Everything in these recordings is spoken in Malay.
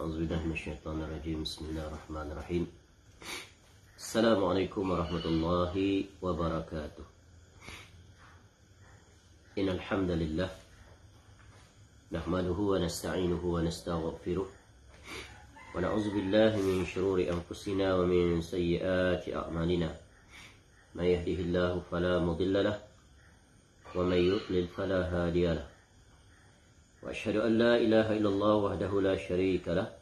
أعوذ بالله من الشيطان الرجيم. بسم الله الرحمن الرحيم. السلام عليكم ورحمة الله وبركاته. إن الحمد لله نحمده ونستعينه ونستغفره ونعوذ بالله من شرور أنفسنا ومن سيئات أعمالنا. من يهده الله فلا مضل له ومن يضلل فلا هادي له. وأشهد أن لا إله إلا الله وحده لا شريك له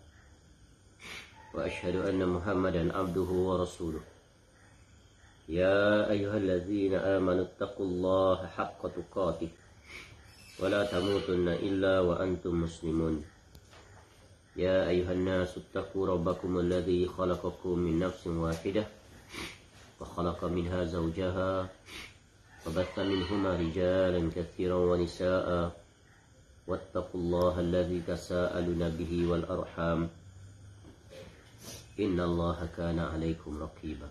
وأشهد أن محمدا عبده ورسوله. يا أيها الذين آمنوا اتقوا الله حق تقاته ولا تموتن إلا وأنتم مسلمون. يا أيها الناس اتقوا ربكم الذي خلقكم من نفس واحدة وخلق منها زوجها وبث منهما رجالا كثيرا ونساء واتقوا الله الذي تساءلون به والأرحام إن الله كان عليكم رقيبا.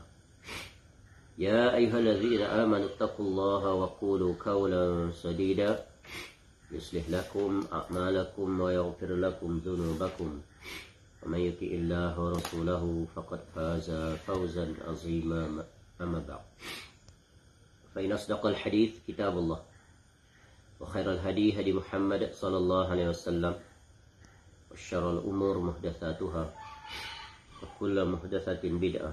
يا أيها الذين آمنوا اتقوا الله وقولوا قولا سديدا يصلح لكم أعمالكم ويغفر لكم ذنوبكم ومن يطع الله ورسوله فقد فاز فوزا عظيما. أما بعد فإن أصدق الحديث كتاب الله وخير الهدي هدي محمد صلى الله عليه وسلم وشر الأمور محدثاتها وكل محدثة بدعة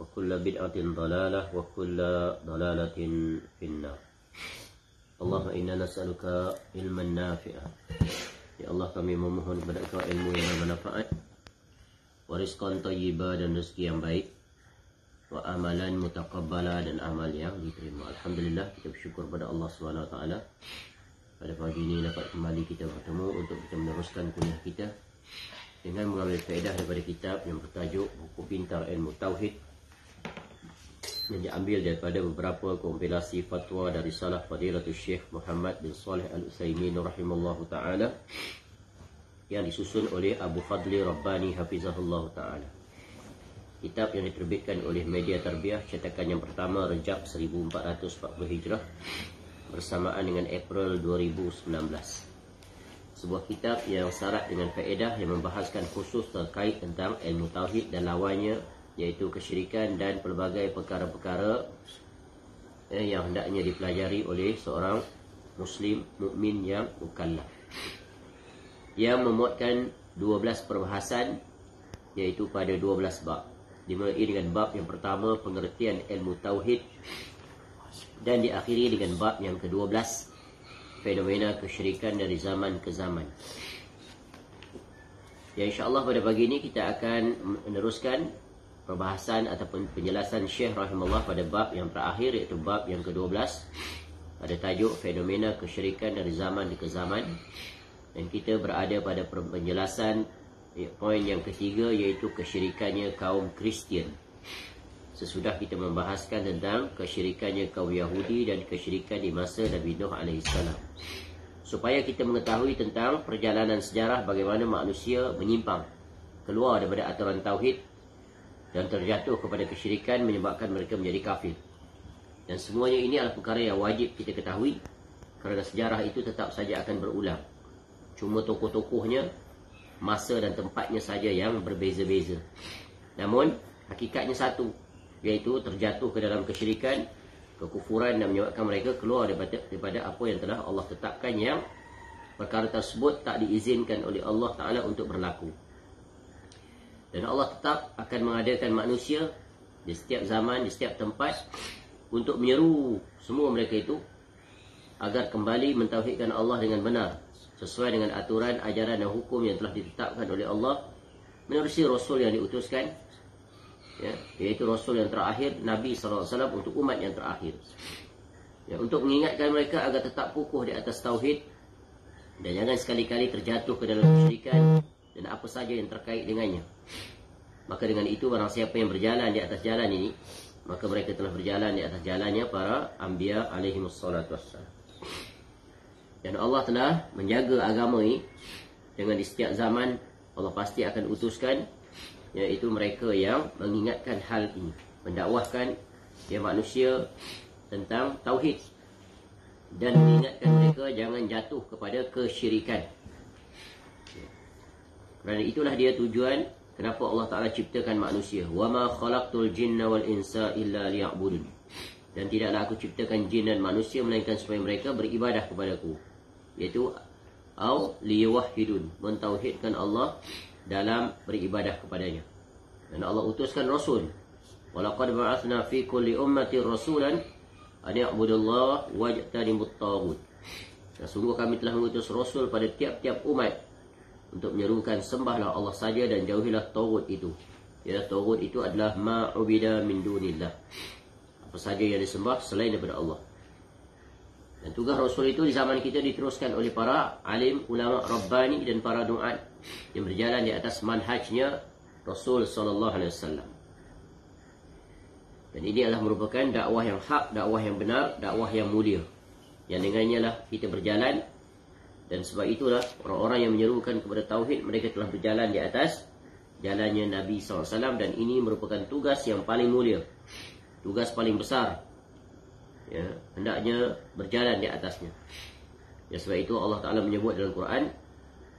وكل بدعة ضلالة وكل ضلالة في النار. اللهم إنا نسألك علما نافعا. Ya Allah, kami memohon kepada Engkau ilmu yang bermanfaat, warizqan thayyiba dan rezeki yang baik, wa amalan mutaqabbala dan amal yang diterima. Alhamdulillah, kita bersyukur pada Allah SWT. Pada pagi ini dapat kembali kita bertemu untuk kita meneruskan kuliah kita dengan mengambil faedah daripada kitab yang bertajuk Buku Pintar Ilmu Tauhid, yang diambil daripada beberapa kompilasi fatwa dari Salah Fadilatul Syekh Muhammad bin Salih Al-Utsaimin rahimallahu ta'ala, yang disusun oleh Abu Fadli Rabbani hafizahullah ta'ala. Kitab yang diterbitkan oleh Media Tarbiyah, cetakan yang pertama Rejab 1440 Hijrah bersamaan dengan April 2019. Sebuah kitab yang syarat dengan faedah yang membahaskan khusus terkait tentang ilmu tauhid dan lawannya, iaitu kesyirikan dan pelbagai perkara-perkara yang hendaknya dipelajari oleh seorang Muslim mukmin yang mukallaf. Yang memuatkan 12 perbahasan, iaitu pada 12 bab. Dimulai dengan bab yang pertama, pengertian ilmu tauhid, dan diakhiri dengan bab yang ke-12, fenomena kesyirikan dari zaman ke zaman. Ya, insya-Allah pada pagi ini kita akan meneruskan perbahasan ataupun penjelasan Syekh rahimahullah pada bab yang terakhir, iaitu bab yang ke-12 pada tajuk fenomena kesyirikan dari zaman ke zaman. Dan kita berada pada penjelasan poin yang ketiga, iaitu kesyirikannya kaum Kristian. Sesudah kita membahaskan tentang kesyirikannya kaum Yahudi dan kesyirikan di masa Nabi Nuh AS. Supaya kita mengetahui tentang perjalanan sejarah bagaimana manusia menyimpang, keluar daripada aturan tauhid dan terjatuh kepada kesyirikan, menyebabkan mereka menjadi kafir. Dan semuanya ini adalah perkara yang wajib kita ketahui, kerana sejarah itu tetap saja akan berulang. Cuma tokoh-tokohnya, masa dan tempatnya saja yang berbeza-beza. Namun hakikatnya satu, iaitu terjatuh ke dalam kesyirikan, kekufuran, dan menyebabkan mereka keluar daripada apa yang telah Allah tetapkan, yang perkara tersebut tak diizinkan oleh Allah Ta'ala untuk berlaku. Dan Allah tetap akan mengadakan manusia di setiap zaman, di setiap tempat, untuk menyeru semua mereka itu agar kembali mentauhidkan Allah dengan benar, sesuai dengan aturan, ajaran dan hukum yang telah ditetapkan oleh Allah menerusi Rasul yang diutuskan, ya, iaitu Rasul yang terakhir, Nabi SAW, untuk umat yang terakhir, ya, untuk mengingatkan mereka agar tetap kukuh di atas tauhid dan jangan sekali-kali terjatuh ke dalam kesyirikan dan apa saja yang terkait dengannya. Maka dengan itu, barang siapa yang berjalan di atas jalan ini, maka mereka telah berjalan di atas jalannya para Anbiya alaihimussalatu wassalam. Dan Allah telah menjaga agama ini dengan di setiap zaman Allah pasti akan utuskan, iaitu mereka yang mengingatkan hal ini, mendakwahkan manusia tentang tauhid dan mengingatkan mereka jangan jatuh kepada kesyirikan. Kerana itulah dia tujuan kenapa Allah Ta'ala ciptakan manusia. وَمَا خَلَقْتُ الْجِنَّ وَالْإِنسَ إِلَّا لِيَعْبُدُونِ. Dan tidaklah aku ciptakan jin dan manusia melainkan supaya mereka beribadah kepadaku. Iaitu au liyuwahhidun, mentauhidkan Allah dalam beribadah kepadanya. Dan Allah utuskan Rasul. وَلَقَدْ بَعَثْنَا فِي كُلِّ أُمَّةٍ رَسُولًا أَنْ يَعْبُدُوا اللَّهَ وَاجْتَنِبُوا الطَّاغُوتَ. Dan sungguh kami telah mengutus Rasul pada tiap-tiap umat untuk menyerukan sembahlah Allah saja dan jauhilah taghut itu. Ya, taghut itu adalah ma'ubida min dunillah. Apa saja yang disembah selain daripada Allah. Dan tugas Rasul itu di zaman kita diteruskan oleh para alim, ulama, rabbani dan para du'at yang berjalan di atas manhajnya Rasul sallallahu alaihi wasallam. Dan ini adalah merupakan dakwah yang hak, dakwah yang benar, dakwah yang mulia. Yang dengannya lah kita berjalan. Dan sebab itulah orang-orang yang menyerukan kepada tauhid, mereka telah berjalan di atas jalannya Nabi SAW. Dan ini merupakan tugas yang paling mulia, tugas paling besar, ya, hendaknya berjalan di atasnya. Ya, sebab itu Allah Ta'ala menyebut dalam Quran,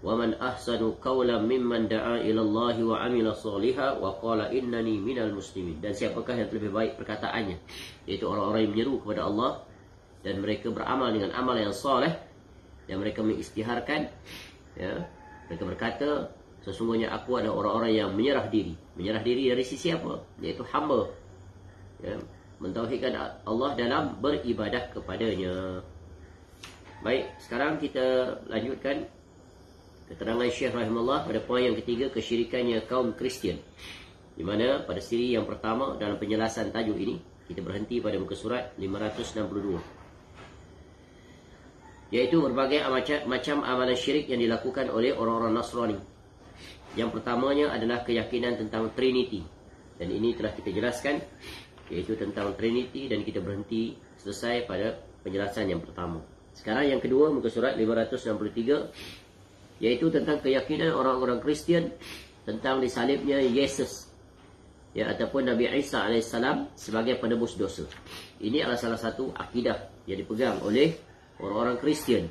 وَمَنْ أَحْسَنُ قَوْلًا مِمَّنْ دَعَا إِلَى اللَّهِ وَعَمِلَ صَالِحًا وَقَالَ إِنَّنِي مِنَ الْمُسْلِمِينَ. Dan siapakah yang lebih baik perkataannya? Iaitu orang-orang yang menyeru kepada Allah dan mereka beramal dengan amal yang saleh, dan mereka mengisytiharkan, ya, mereka berkata, sesungguhnya aku adalah orang-orang yang menyerah diri. Menyerah diri dari sisi apa? Iaitu hamba, ya, mentauhidkan Allah dalam beribadah kepadanya. Baik, sekarang kita lanjutkan keterangan Syekh rahimahullah pada poin yang ketiga, kesyirikannya kaum Kristian. Di mana pada siri yang pertama dalam penjelasan tajuk ini, kita berhenti pada muka surat 562. Iaitu berbagai macam amalan syirik yang dilakukan oleh orang-orang Nasrani. Yang pertamanya adalah keyakinan tentang Trinity. Dan ini telah kita jelaskan, iaitu tentang Trinity, dan kita berhenti selesai pada penjelasan yang pertama. Sekarang yang kedua, muka surat 563, iaitu tentang keyakinan orang-orang Kristian tentang disalibnya Yesus, ya, ataupun Nabi Isa AS sebagai penebus dosa. Ini adalah salah satu akidah yang dipegang oleh orang-orang Kristian,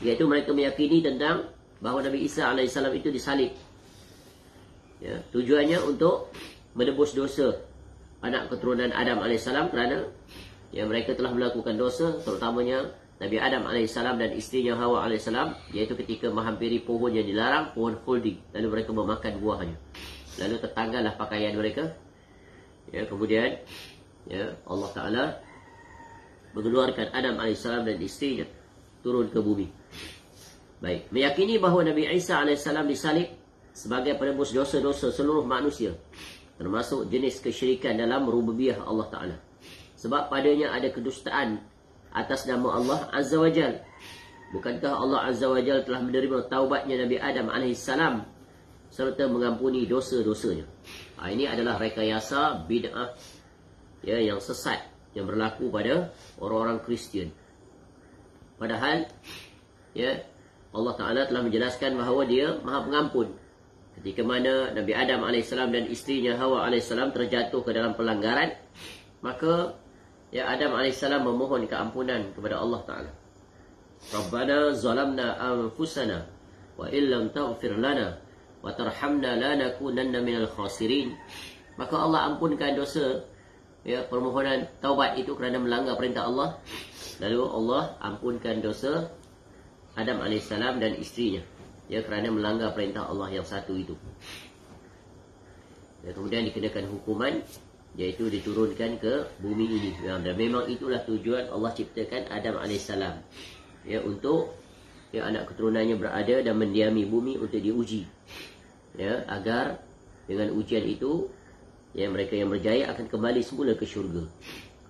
iaitu mereka meyakini tentang bahawa Nabi Isa AS itu disalib, ya, tujuannya untuk menebus dosa anak keturunan Adam AS, kerana ya, mereka telah melakukan dosa, terutamanya Nabi Adam AS dan isterinya Hawa AS, iaitu ketika menghampiri pohon yang dilarang, pohon khuldi, lalu mereka memakan buahnya, lalu tertanggallah pakaian mereka, ya, kemudian, ya, Allah Ta'ala mengeluarkan Adam AS dan isterinya turun ke bumi. Baik, meyakini bahawa Nabi Isa AS disalib sebagai penebus dosa-dosa seluruh manusia, termasuk jenis kesyirikan dalam rububiyah Allah Ta'ala. Sebab padanya ada kedustaan atas nama Allah Azza wa Jal. Bukankah Allah Azza wa Jal telah menerima taubatnya Nabi Adam AS serta mengampuni dosa-dosanya? Ini adalah rekayasa bid'ah, ya, yang sesat yang berlaku pada orang-orang Kristian. Padahal, ya, Allah Ta'ala telah menjelaskan bahawa dia Maha Pengampun. Ketika mana Nabi Adam AS dan isterinya Hawa AS terjatuh ke dalam pelanggaran, maka, ya, Adam AS memohon keampunan kepada Allah Ta'ala. Rabbana zalamna anfusana wa illam taghfir lana wa tarhamna lanakunanna minal khasirin. Maka Allah ampunkan dosa, ya, permohonan taubat itu kerana melanggar perintah Allah. Lalu Allah ampunkan dosa Adam AS dan isterinya, ya, kerana melanggar perintah Allah yang satu itu. Ya, kemudian dikenakan hukuman, iaitu diturunkan ke bumi ini. Dan memang itulah tujuan Allah ciptakan Adam AS, ya, untuk, ya, anak keturunannya berada dan mendiami bumi untuk diuji, ya, agar dengan ujian itu, ya, mereka yang berjaya akan kembali semula ke syurga.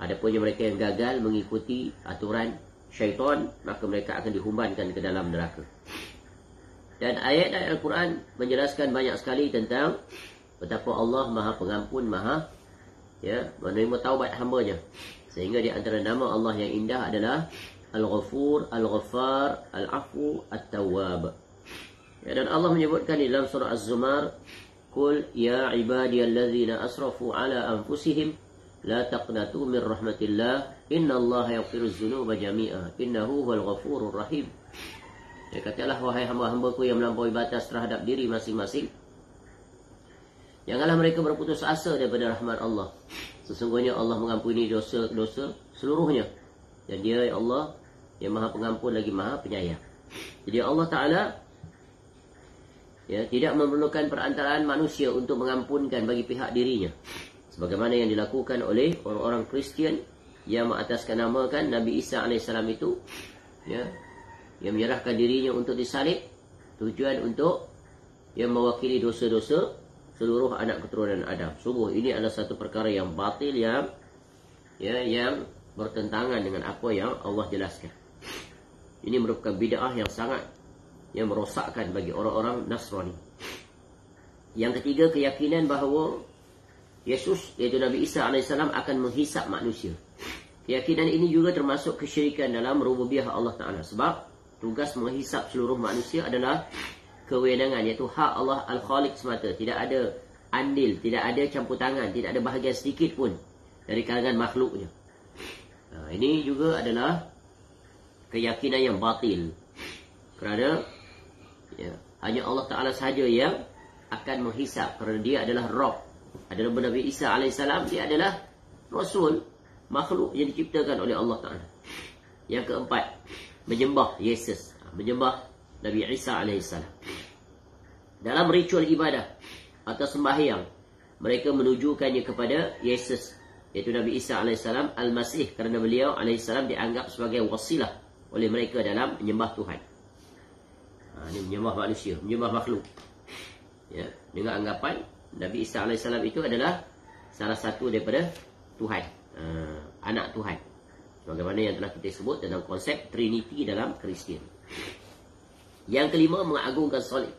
Adapun yang mereka yang gagal mengikuti aturan syaitan, maka mereka akan dihumbankan ke dalam neraka. Dan ayat-ayat Al-Quran menjelaskan banyak sekali tentang betapa Allah Maha Pengampun, Maha, ya, menerima taubat hamba-Nya. Sehingga di antara nama Allah yang indah adalah Al-Ghafur, Al-Ghaffar, Al-Afu, At-Tawwab. Ya, dan Allah menyebutkan di dalam surah Az-Zumar, Qul ya ibadiyalladzina asrafu ala anfusihim la taqnatu min rahmatillah innallaha yaghfiruz dzunuba jami'a innahu huwal ghafurur rahim. Ya, katalah wahai hamba-hambaku yang melampaui batas terhadap diri masing-masing, janganlah mereka berputus asa daripada rahmat Allah. Sesungguhnya Allah mengampuni dosa-dosa seluruhnya. Dan Dia ya Allah yang Maha Pengampun lagi Maha Penyayang. Jadi Allah Ta'ala ya, tidak memerlukan perantaraan manusia untuk mengampunkan bagi pihak dirinya, sebagaimana yang dilakukan oleh orang-orang Kristian yang mengataskan namakan Nabi Isa AS itu, ya, yang menyerahkan dirinya untuk disalib, tujuan untuk yang mewakili dosa-dosa seluruh anak keturunan Adam. Sungguh ini adalah satu perkara yang batil, yang bertentangan dengan apa yang Allah jelaskan. Ini merupakan bid'ah yang sangat merosakkan bagi orang-orang Nasrani. Yang ketiga, keyakinan bahawa Yesus, iaitu Nabi Isa AS, akan menghisap manusia. Keyakinan ini juga termasuk kesyirikan dalam rububiyah Allah Ta'ala. Sebab tugas menghisap seluruh manusia adalah kewenangan, iaitu hak Allah Al-Khaliq semata. Tidak ada andil, tidak ada campur tangan, tidak ada bahagian sedikit pun dari kalangan makhluknya. Ini juga adalah keyakinan yang batil. Kerana ya, hanya Allah Ta'ala sahaja yang akan menghisap. Kerana Dia adalah Rabb. Adalah Nabi Isa AS, Dia adalah Rasul, makhluk yang diciptakan oleh Allah Ta'ala. Yang keempat, menyembah Yesus, menyembah Nabi Isa AS. Dalam ritual ibadah atau sembahyang, mereka menujukannya kepada Yesus, iaitu Nabi Isa AS Al-Masih, kerana beliau AS dianggap sebagai wasilah oleh mereka dalam menyembah Tuhan. Ini menyembah manusia, menyembah makhluk, ya, dengan anggapan Nabi Isa AS itu adalah salah satu daripada Tuhan, anak Tuhan, sebagaimana yang telah kita sebut dalam konsep Trinity dalam Kristian. Yang kelima, mengagungkan salib.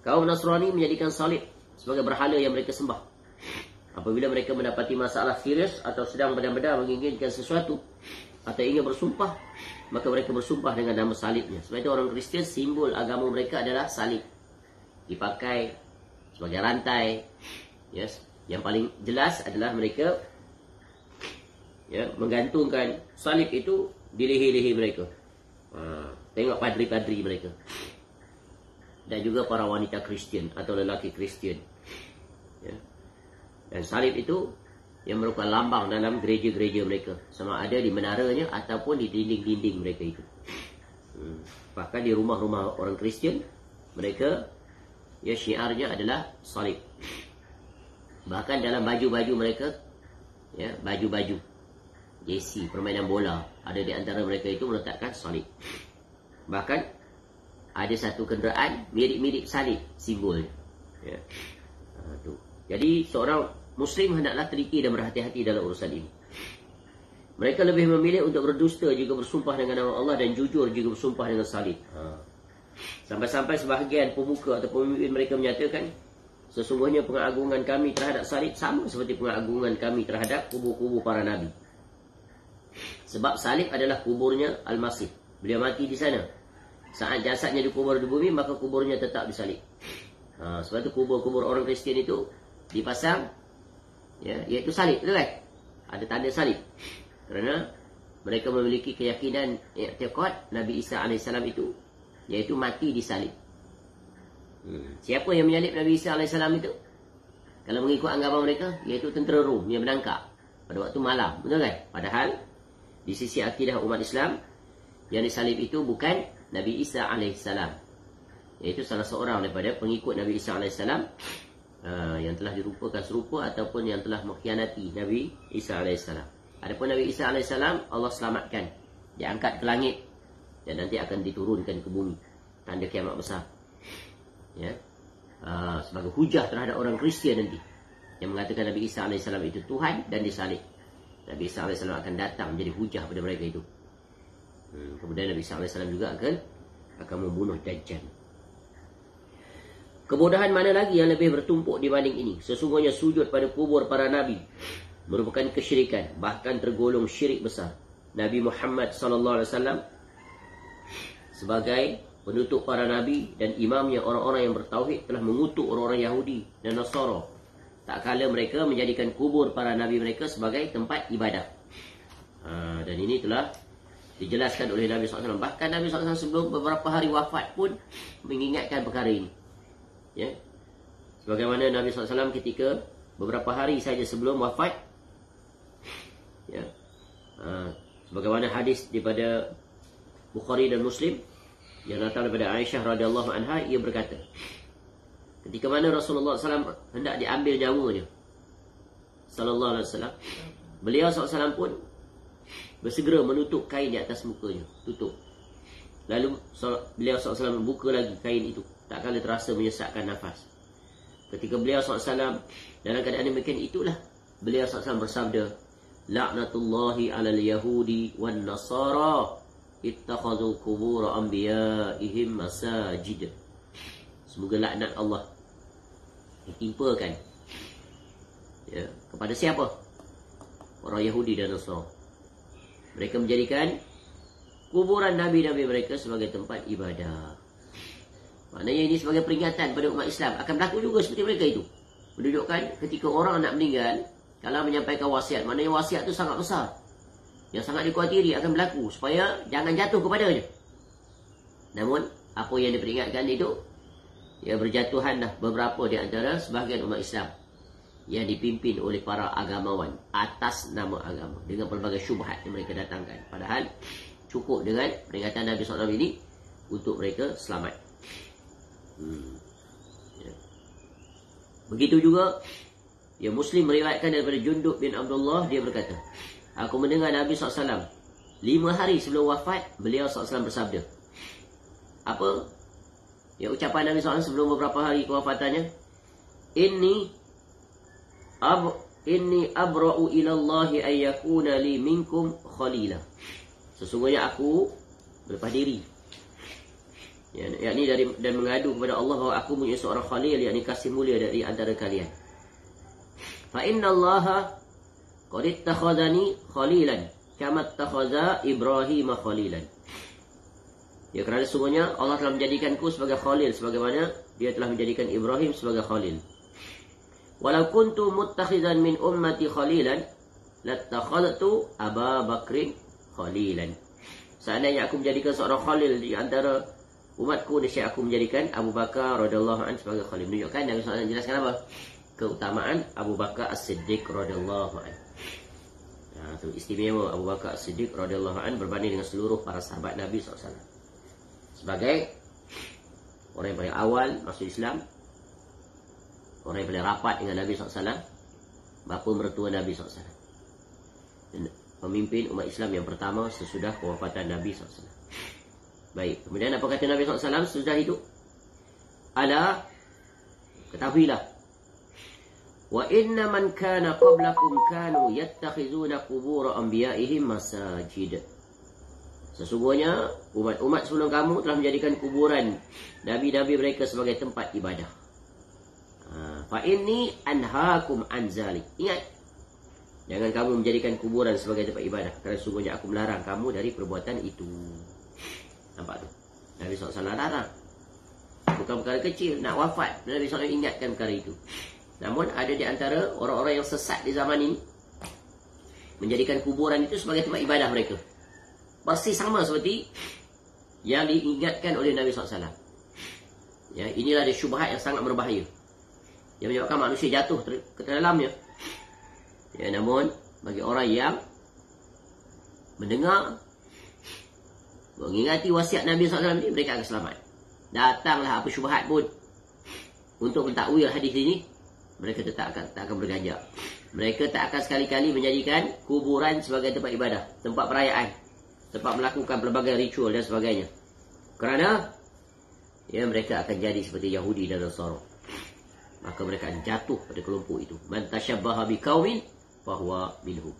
Kaum Nasrani menjadikan salib sebagai berhala yang mereka sembah. Apabila mereka mendapati masalah serius atau sedang benar-benar menginginkan sesuatu atau ingin bersumpah, maka mereka bersumpah dengan nama salibnya. Sebab itu orang Kristian, simbol agama mereka adalah salib. Dipakai sebagai rantai. Yes. Yang paling jelas adalah mereka menggantungkan salib itu di leher-leher mereka. Tengok padri-padri mereka. Dan juga para wanita Kristian atau lelaki Kristian. Ya. Dan salib itu yang merupakan lambang dalam gereja-gereja mereka, sama ada di menaranya ataupun di dinding-dinding mereka itu. Bahkan di rumah-rumah orang Kristian, mereka syiarnya adalah salib. Bahkan dalam baju-baju mereka, baju-baju jersey permainan bola, ada di antara mereka itu meletakkan salib. Bahkan ada satu kenderaan mirip-mirip salib simbolnya. Jadi seorang Muslim hendaklah teliti dan berhati-hati dalam urusan ini. Mereka lebih memilih untuk berdusta juga bersumpah dengan nama Allah, dan jujur juga bersumpah dengan salib. Sampai-sampai sebahagian pemuka atau pemimpin mereka menyatakan, sesungguhnya pengagungan kami terhadap salib sama seperti pengagungan kami terhadap kubur-kubur para Nabi. Sebab salib adalah kuburnya Al-Masih. Beliau mati di sana. Saat jasadnya dikubur di bumi, maka kuburnya tetap disalib. Sebab itu kubur-kubur orang Kristian itu dipasang, iaitu salib, betul kan? Ada tanda salib. Kerana mereka memiliki keyakinan i'tiqad Nabi Isa AS itu, iaitu mati disalib. Siapa yang menyalib Nabi Isa AS itu? Kalau mengikut anggapan mereka, iaitu tentera Rom yang menangkap pada waktu malam, betul kan? Padahal di sisi akidah umat Islam, yang disalib itu bukan Nabi Isa AS, iaitu salah seorang daripada pengikut Nabi Isa AS yang telah dirupakan serupa ataupun yang telah mengkhianati Nabi Isa AS. Adapun Nabi Isa AS, Allah selamatkan, diangkat ke langit dan nanti akan diturunkan ke bumi, tanda kiamat besar. Sebagai hujah terhadap orang Kristian nanti yang mengatakan Nabi Isa AS itu Tuhan dan disalib. Nabi Isa AS akan datang menjadi hujah pada mereka itu. Kemudian Nabi Isa AS juga akan membunuh Dajjal. Kebodohan mana lagi yang lebih bertumpuk dibanding ini? Sesungguhnya sujud pada kubur para Nabi merupakan kesyirikan, bahkan tergolong syirik besar. Nabi Muhammad SAW sebagai penutup para Nabi dan imamnya orang-orang yang bertauhid telah mengutuk orang-orang Yahudi dan Nasara, tak kala mereka menjadikan kubur para Nabi mereka sebagai tempat ibadah. Dan ini telah Dijelaskan oleh Nabi SAW. Bahkan Nabi SAW sebelum beberapa hari wafat pun mengingatkan perkara ini. Ya. Sebagaimana Nabi SAW ketika beberapa hari saja sebelum wafat, ya, sebagaimana hadis daripada Bukhari dan Muslim yang datang daripada Aisyah radhiyallahu anha, ia berkata, ketika mana Rasulullah SAW hendak diambil nyawanya, sallallahu alaihi wasallam, beliau SAW pun bersegera menutup kain di atas mukanya, tutup. Lalu beliau SAW membuka lagi kain itu, tak kala terasa menyesakkan nafas. Ketika beliau SAW dalam keadaan demikian itulah, beliau SAW bersabda, "La'natullahi 'alal yahudi wan nasara ittakhadhu qubur anbiya'ihim masajid." Semoga laknat Allah ditimpakan, ya, kepada siapa? Orang Yahudi dan Nasara. Mereka menjadikan kuburan nabi-nabi mereka sebagai tempat ibadah. Maknanya ini sebagai peringatan pada umat Islam. Akan berlaku juga seperti mereka itu. Menunjukkan ketika orang nak meninggal, kalau menyampaikan wasiat, maknanya wasiat itu sangat besar, yang sangat dikhawatiri akan berlaku, supaya jangan jatuh kepadanya. Namun apa yang diperingatkan itu, ya, berjatuhanlah beberapa di antara sebahagian umat Islam yang dipimpin oleh para agamawan atas nama agama dengan pelbagai syubhat yang mereka datangkan. Padahal cukup dengan peringatan Nabi SAW ini untuk mereka selamat. Ya. Begitu juga, ya, Muslim meriwayatkan daripada Jundub bin Abdullah, dia berkata, aku mendengar Nabi SAW 5 hari sebelum wafat, beliau SAW bersabda. Apa? Ya, ucapan Nabi SAW sebelum beberapa hari kewafatannya, Inni abra'u ilallahi ayyakuna li minkum khalila. Sesungguhnya aku berlepas diri, ya, yakni dari dan mengadu kepada Allah bahawa aku punya seorang khalil, yakni kasih mulia dari antara kalian. Fa innallaha qad ittakhadhani khalilan kama ittakhadha Ibrahim khalilan. Ya, kerana sesungguhnya Allah telah menjadikanku sebagai khalil sebagaimana dia telah menjadikan Ibrahim sebagai khalil. Walau kuntu muttakhidan min ummati khalilan lattakhadtu Aba Bakrin khalilan. Seandainya aku menjadikan seorang khalil di antara umatku, nescaya aku menjadikan Abu Bakar radhiyallahu anhu sebagai khalil. Menunjukkan Nabi SAW jelaskan apa? Keutamaan Abu Bakar As-Siddiq radhiyallahu anhu. Itu istimewa Abu Bakar As-Siddiq radhiyallahu anhu berbanding dengan seluruh para sahabat Nabi SAW. Sebagai orang yang paling awal masuk Islam, orang yang paling rapat dengan Nabi SAW, bapa mertua Nabi SAW, dan pemimpin umat Islam yang pertama sesudah kewafatan Nabi SAW. Baik, kemudian apa kata Nabi SAW sesudah itu? Ala, ketahuilah, wa inna man kana qablakum kanu yattakhizuna qubur anbiya'ihim masajid. Sesungguhnya umat-umat sebelum kamu telah menjadikan kuburan nabi-nabi mereka sebagai tempat ibadah. Fa inni anhaakum an zalik. Ingat, jangan kamu menjadikan kuburan sebagai tempat ibadah, kerana sesungguhnya aku melarang kamu dari perbuatan itu. Nampak tu? Nabi SAW larang. Bukan perkara kecil, nak wafat Nabi SAW ingatkan perkara itu. Namun ada di antara orang-orang yang sesat di zaman ini menjadikan kuburan itu sebagai tempat ibadah mereka. Persis sama seperti yang diingatkan oleh Nabi SAW. Ya, inilah ada syubhat yang sangat berbahaya, yang menyebabkan manusia jatuh ke dalamnya. Ya, namun bagi orang yang mendengar, mengingati wasiat Nabi SAW ini, mereka akan selamat. Datanglah apa syubhat pun untuk mentakwil hadis ini, mereka tak akan berganjak. Mereka tak akan sekali-kali menjadikan kuburan sebagai tempat ibadah, tempat perayaan, tempat melakukan pelbagai ritual dan sebagainya. Kerana ya, mereka akan jadi seperti Yahudi dan Nasara. Maka mereka akan jatuh pada kelompok itu. Man tashabbaha biqaumin fahuwa minhum.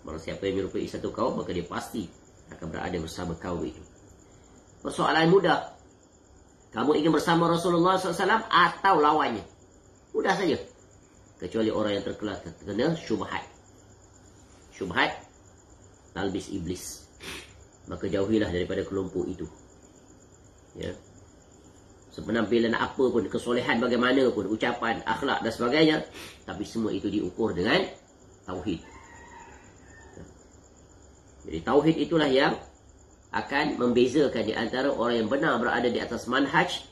Barang siapa yang menyerupai satu kaum, maka dia pasti akan berada bersama kaum itu. Persoalan mudah. Kamu ingin bersama Rasulullah SAW atau lawannya? Mudah saja. Kecuali orang yang terkena syubhat. Syubhat talbis iblis. Maka jauhilah daripada kelompok itu. Ya. Sepenampilan apa pun, kesolehan bagaimana pun, ucapan, akhlak dan sebagainya, tapi semua itu diukur dengan tauhid. Jadi tauhid itulah yang akan membezakan di antara orang yang benar berada di atas manhaj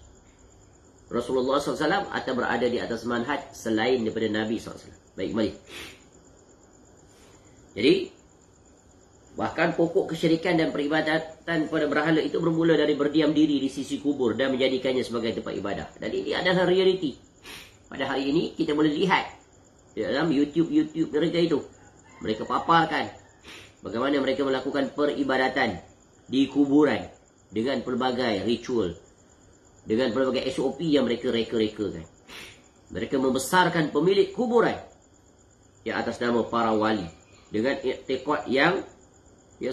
Rasulullah SAW atau berada di atas manhaj selain daripada Nabi SAW. Baik, kembali. Jadi, bahkan pokok kesyirikan dan peribadatan kepada berhala itu bermula dari berdiam diri di sisi kubur dan menjadikannya sebagai tempat ibadah. Dan ini adalah realiti. Pada hari ini, kita boleh lihat dalam YouTube mereka itu. Mereka paparkan bagaimana mereka melakukan peribadatan di kuburan dengan pelbagai ritual, dengan pelbagai SOP yang mereka reka-rekakan. Mereka membesarkan pemilik kuburan yang atas nama para wali dengan i'tiqad yang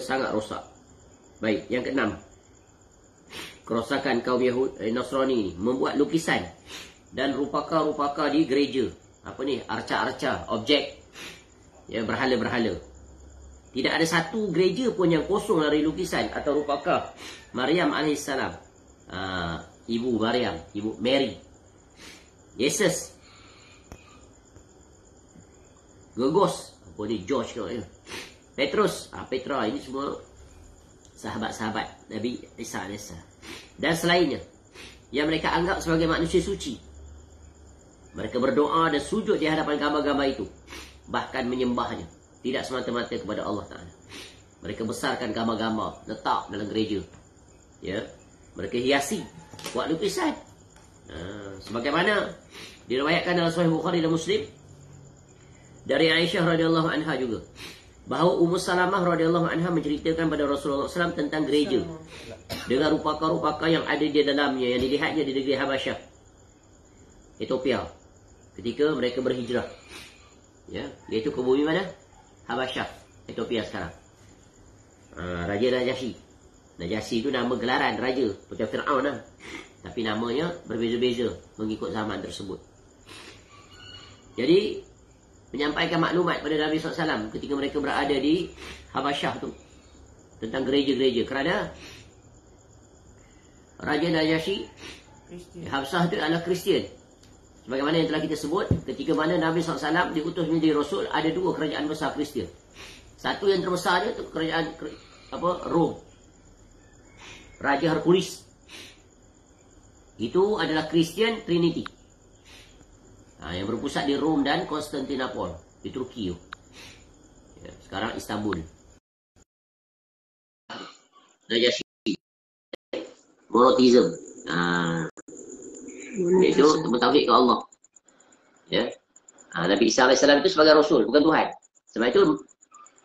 sangat rosak. Baik, yang keenam, kerosakan kaum Nasrani ini membuat lukisan dan rupaka-rupaka di gereja. Apa ni? Arca-arca, objek berhala-berhala. Tidak ada satu gereja pun yang kosong dari lukisan atau rupaka Maryam AS, Ibu Maryam, Ibu Mary, Yesus, Gegos, apa ni, George ke, Petrus, Petra, ini semua sahabat-sahabat Nabi Isa AS dan selainnya yang mereka anggap sebagai manusia suci. Mereka berdoa dan sujud di hadapan gambar-gambar itu, bahkan menyembahnya, tidak semata-mata kepada Allah Ta'ala. Mereka besarkan gambar-gambar, letak dalam gereja, mereka hiasi, buat lukisan. Sebagaimana diriwayatkan dalam Sahih Bukhari dan Muslim dari Aisyah radhiyallahu anha juga, bahawa Ummu Salamah radhiyallahu anha menceritakan pada Rasulullah SAW tentang gereja dengan rupaka-rupaka yang ada di dalamnya, yang dilihatnya di negeri Habasyah, Ethiopia, ketika mereka berhijrah, iaitu ke bumi mana? Habasyah, Ethiopia sekarang. Raja Najasyi itu nama gelaran raja, macam Fir'aun lah. Tapi namanya berbeza-beza mengikut zaman tersebut. Jadi, menyampaikan maklumat pada Nabi SAW ketika mereka berada di Habasyah tu tentang gereja-gereja. Kerana Raja Najasyi Habsah itu adalah Kristian. Sebagaimana yang telah kita sebut, ketika mana Nabi SAW diutus menjadi Rasul, ada dua kerajaan besar Kristian. Satu yang terbesar itu kerajaan Rom, Raja Hercules. Itu adalah Christian Trinity, yang berpusat di Rom dan Konstantinopel, di Turki. Sekarang Istanbul. Najasyi, monotheism. Itu bertauhid ke Allah. Nabi Isa AS itu sebagai Rasul, bukan Tuhan. Sebab itu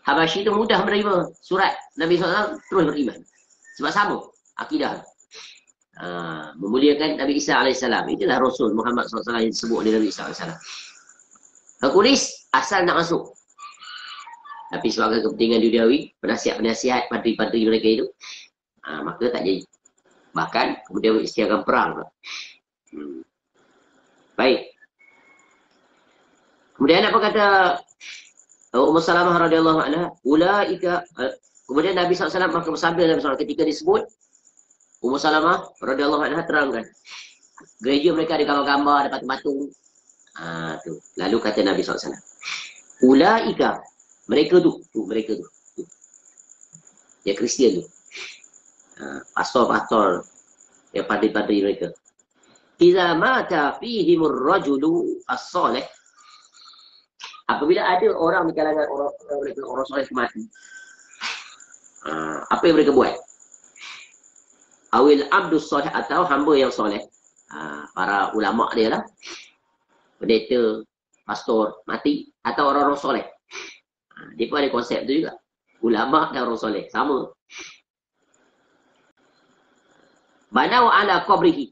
Habasyi itu mudah menerima surat Nabi SAW, terus beriman. Sebab sama akidah. Memuliakan Nabi Isa AS. Itulah Rasul Muhammad SAW yang disebut oleh Nabi Isa AS. Hercules asal nak masuk, tapi sebagai kepentingan duniawi, penasihat padri-padri mereka itu, maka tak jadi. Bahkan kemudian beristiakan perang. Baik. Kemudian apa kata Ummu Salamah radhiyallahu anha? Ulaika. Kemudian Nabi SAW maka bersabda Nabi SAW ketika disebut, Ummu Salamah radhiyallahu anha terangkan, gereja mereka ada gambar-gambar, ada patung-patung. Tu. Lalu kata Nabi SAW, ulaika, mereka tu. Ya, Kristian tu. Pastor-pastor, ya, padri-padri mereka. Iza mata fihimur rajulu as-salih, apabila ada orang di kalangan orang soleh mati, apa yang mereka buat? Awil abdus soleh, atau hamba yang soleh, para ulama dia lah, pendeta, pastor mati, atau orang-orang soleh. Dia pun ada konsep tu juga, ulama dan orang soleh sama. Banau ala qabrihi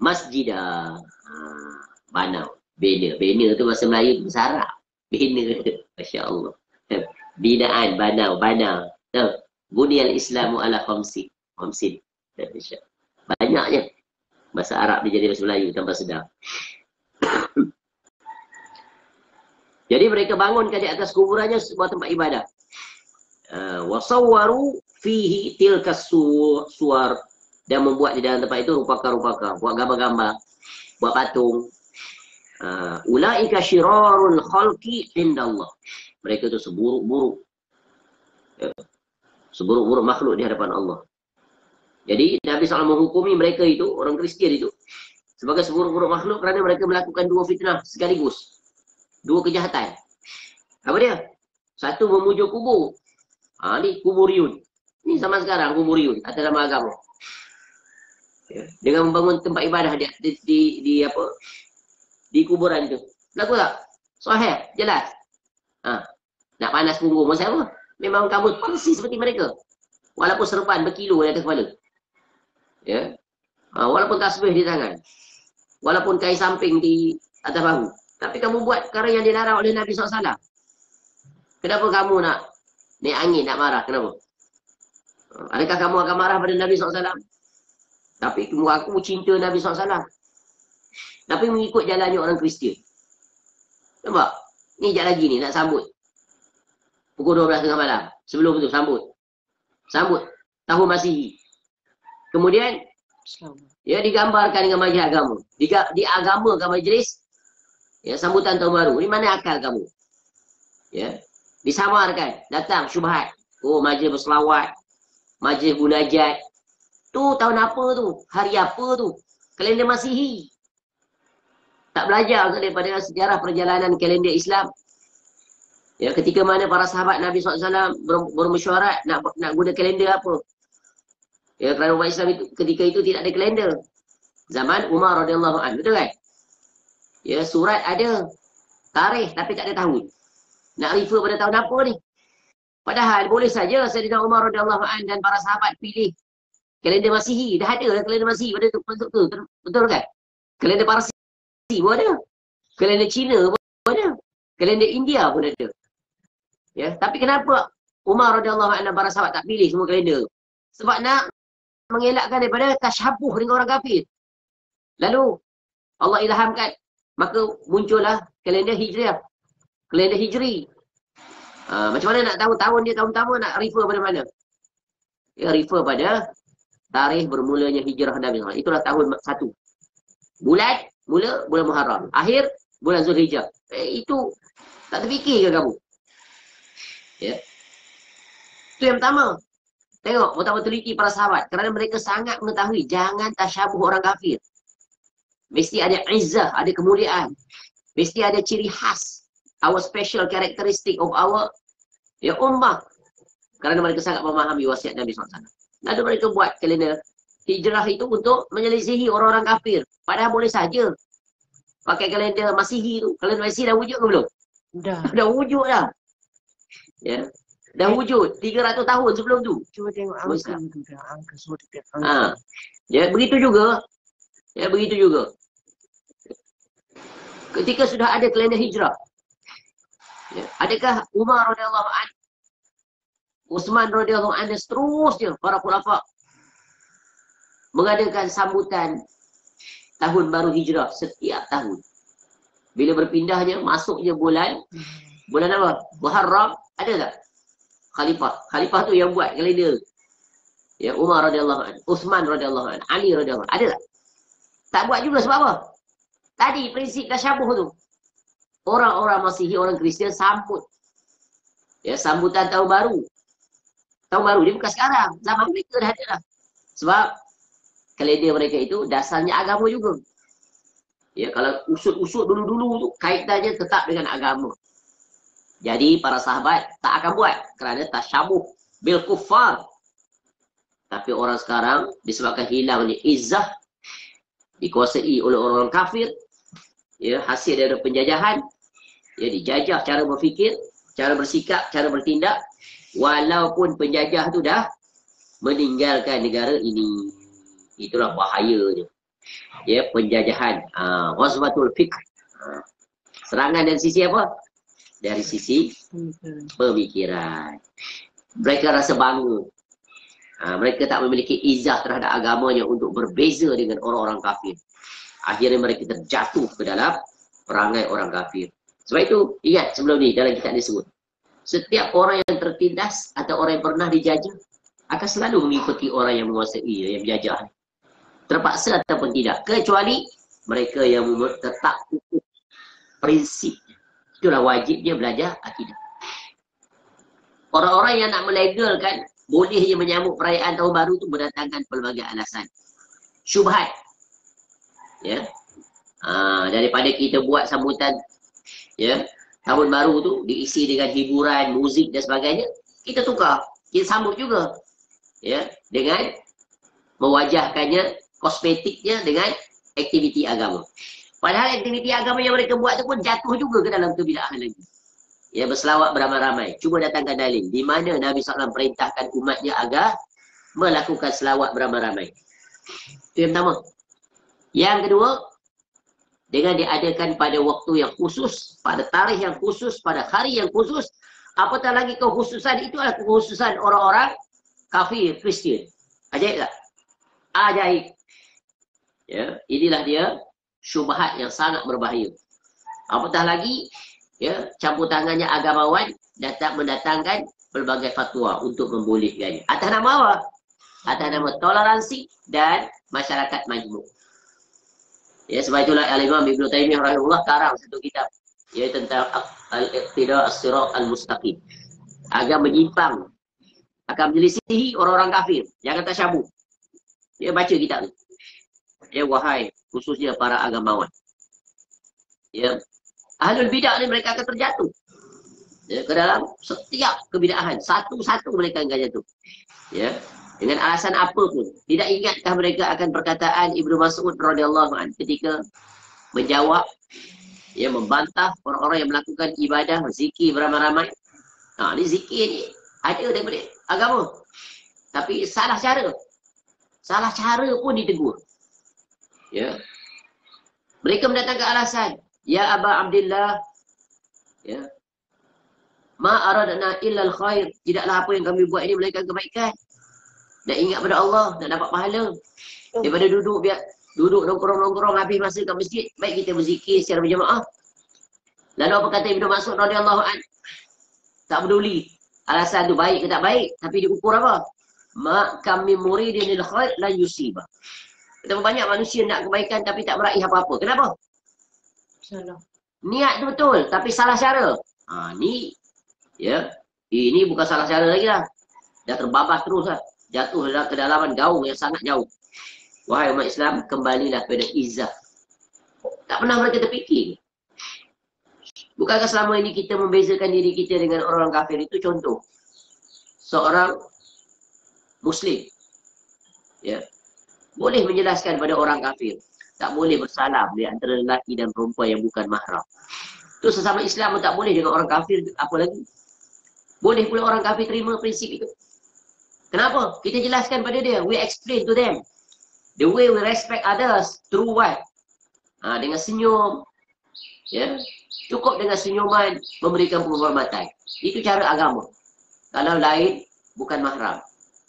masjidah. Banau, bina tu bahasa Melayu, bahasa Arab. Bina, Masya Allah. Binaan, banau. Buniyal Islamu ala khamsin. Banyaknya bahasa Arab dia jadi bahasa Melayu tanpa sedar. Jadi mereka bangunkan di atas kuburannya sebuah tempat ibadah. Wasawwaru fihi tilkas suwar, dan membuat di dalam tempat itu rupaka-rupaka, buat gambar-gambar, buat patung. Ulaika syirarul khalqi indallah. Mereka itu seburuk-buruk Seburuk-buruk makhluk di hadapan Allah. Jadi Nabi SAW menghukumi mereka itu, orang Kristian itu, sebagai seburuk-buruk makhluk kerana mereka melakukan dua fitnah sekaligus. Dua kejahatan. Apa dia? Satu memujuk kubur. Ni kuburiun. Ni sama sekarang kuburiun atas nama agama. Ya. Dengan membangun tempat ibadah di kuburan itu. Laku tak? Sahih, jelas. Nak panas punggung masa apa? Memang kamu persis seperti mereka. Walaupun serban berkilo di atas kepala. Ya. Walaupun tasbih di tangan. Walaupun kain samping di atas bahu. Tapi kamu buat perkara yang dilarang oleh Nabi SAW. Kenapa kamu nak naik angin, nak marah? Kenapa? Adakah kamu akan marah pada Nabi SAW? Tapi aku cinta Nabi SAW. Tapi mengikut jalannya orang Kristian. Nampak? Ni sekejap lagi ni nak sambut. Pukul 12.30 malam. Sebelum tu sambut. Sambut. Tahun Masihi. Kemudian, ya digambarkan dengan majlis agama. Diagamakan majlis, ya, sambutan tahun baru. Ni mana akal kamu? Ya. Disamarkan. Datang syubhat. Oh, majlis berselawat. Majlis munajat. Tu tahun apa tu? Hari apa tu? Kalender Masihi. Tak belajar ke daripada sejarah perjalanan kalender Islam? Ya, ketika mana para sahabat Nabi SAW bermesyuarat nak guna kalender apa? Ya, kerana umat Islam itu ketika itu tidak ada kalender. Zaman Umar radhiyallahu anhu, betul kan? Ya, surat ada tarikh tapi tak ada tahun. Nak refer pada tahun apa ni? Padahal boleh saja Sayyidina Umar radhiyallahu anhu dan para sahabat pilih kalender Masihi. Dah ada kalender Masihi pada tu. Betul kan? Kalender Parsi pun ada. Kalender Cina pun ada. Kalender India pun ada. Ya, tapi kenapa Umar radhiyallahu anhu dan para sahabat tak pilih semua kalender? Sebab nak mengelakkan daripada tashabuh dengan orang kafir. Lalu Allah ilhamkan, maka muncullah kalender Hijriah. Kalender Hijri. Macam mana nak tahu tahun dia tahun pertama, nak refer pada mana? Ya, refer pada tarikh bermulanya hijrah Nabi SAW. Itulah tahun 1. Bulan Muharram. Akhir bulan Zulhijjah. Itu tak terfikir ke kamu? Ya. Itu yang pertama. Tengok betapa teliti para sahabat. Kerana mereka sangat mengetahui jangan tasyabuh orang kafir. Mesti ada izzah, ada kemuliaan. Mesti ada ciri khas. Our special characteristic of our ummah. Kerana mereka sangat memahami wasiat Nabi SAW. Lalu mereka buat kalender hijrah itu untuk menyelisihi orang-orang kafir. Padahal boleh saja pakai kalender Masihi tu. Kalender Masihi dah wujud ke belum? Dah wujud dah. Ya. Dah wujud 300 tahun sebelum tu. Cuba tengok angka tu dah. Angka semua tiap angka. Ya, begitu juga. Ya, begitu juga. Ketika sudah ada kalender hijrah. Ya, adakah Umar radhiyallahu anhu, Utsman radhiyallahu anhu seterusnya para khulafa mengadakan sambutan tahun baru hijrah setiap tahun. Bila berpindahnya, masuknya bulan apa? Muharram, ada tak? Khalifah tu yang buat kalender. Ya, Umar radhiyallahu anhu, Utsman radhiyallahu anhu, Ali radhiyallahu anhu. Ada tak? Tak buat juga sebab apa? Tadi prinsip tasyabuh tu. Orang-orang Masihi, orang Kristian sambut. Ya, sambutan tahun baru. Tahun baru dia bukan sekarang. Zaman mereka dah ada dah. Sebab kalender mereka itu dasarnya agama juga. Ya, kalau usut-usut dulu-dulu tu kaitannya tetap dengan agama. Jadi para sahabat tak akan buat kerana tasyabuh bil kuffar. Tapi orang sekarang disebabkan hilangnya izzah, dikuasai oleh orang kafir, ya, hasil dari penjajahan, ya, dijajah cara berfikir, cara bersikap, cara bertindak, walaupun penjajah tu dah meninggalkan negara ini. Itulah bahayanya. Ya, penjajahan. Ghazwatul fikr. Serangan dari sisi apa? Dari sisi pemikiran. Mereka rasa bangga. Mereka tak memiliki izzah terhadap agamanya untuk berbeza dengan orang-orang kafir. Akhirnya mereka terjatuh ke dalam perangai orang kafir. Sebab itu, ingat sebelum ni dalam kitab disebut, setiap orang yang tertindas atau orang yang pernah dijajah akan selalu mengikuti orang yang menguasai, yang menjajah. Terpaksa ataupun tidak. Kecuali mereka yang tetap prinsip. Itulah wajibnya belajar akidah. Orang-orang yang nak melegalkan bolehnya menyambut perayaan tahun baru tu mendatangkan pelbagai alasan. Syubhat. Ya. Daripada kita buat sambutan ya, tahun baru tu diisi dengan hiburan, muzik dan sebagainya, kita tukar. Kita sambut juga. Ya, dengan mewajahkannya, kosmetiknya dengan aktiviti agama. Padahal aktiviti agama yang mereka buat tu pun jatuh juga ke dalam kebid'ahan lagi. Ya, berselawat beramai-ramai. Cuba datangkan dalil. Di mana Nabi SAW perintahkan umatnya agar melakukan selawat beramai-ramai. Itu yang pertama. Yang kedua, dengan diadakan pada waktu yang khusus, pada tarikh yang khusus, pada hari yang khusus, apatah lagi kekhususan itu adalah kekhususan orang-orang kafir, Kristian. Ajaib tak? Ajaib. Ya, inilah dia syubhat yang sangat berbahaya. Apatah lagi, ya, campur tangannya agamawan datang mendatangkan pelbagai fatwa untuk membolehkannya. Atas nama apa? Atas nama toleransi dan masyarakat majmuk. Ya, sebab itulah Al-Imam Ibn Taymiyah rahimahullah karang satu kitab, ya, tentang al-iqtida as-sirat al-mustaqim. Agar menyimpang, akan menyelisihi orang-orang kafir. Jangan tasyabuh. Dia baca kitab tu. Ya, wahai khususnya para agamawan. Ya, ahlul bid'ah ni mereka akan terjatuh. Ya, ke dalam setiap kebid'ahan. Satu-satu mereka akan jatuh. Ya, dengan alasan apa pun. Tidak ingatkah mereka akan perkataan Ibnu Mas'ud radhiyallahu anhu ketika menjawab, ya, membantah orang-orang yang melakukan ibadah zikir beramai-ramai. Ni zikir ni ada daripada agama. Tapi salah cara. Salah cara pun ditegur. Ya. Mereka mendatangkan alasan, ya Aba Abdillah, ya, ma aradna illa al-khair. Tidaklah apa yang kami buat ini melainkan kebaikan. Dan ingat pada Allah dan dapat pahala. Daripada duduk nongkrong-nongkrong habis masa kat masjid, baik kita berzikir secara berjemaah. Lalu apa kata Ibnu Mas'ud radhiyallahu an? Tak peduli alasan tu baik ke tak baik, tapi diukur apa? Ma kami muridin lil khair la yusiba. Betapa banyak manusia nak kebaikan tapi tak meraih apa-apa. Kenapa? Salah. Niat tu betul tapi salah cara. Ni ya, ini bukan salah cara lagi lah. Dah terbabas terus lah. Jatuh dalam kedalaman gaung yang sangat jauh. Wahai umat Islam, kembalilah pada izzah. Tak pernah mereka terfikir. Bukankah selama ini kita membezakan diri kita dengan orang kafir? Itu contoh. Seorang Muslim, ya, boleh menjelaskan pada orang kafir. Tak boleh bersalam di antara lelaki dan perempuan yang bukan mahram. Itu sesama Islam pun tak boleh dengan orang kafir, apa lagi? Boleh pula orang kafir terima prinsip itu. Kenapa? Kita jelaskan pada dia. We explain to them. The way we respect others. Through what? Dengan senyum. Ya. Cukup dengan senyuman memberikan penghormatan. Itu cara agama. Kalau lain, bukan mahram.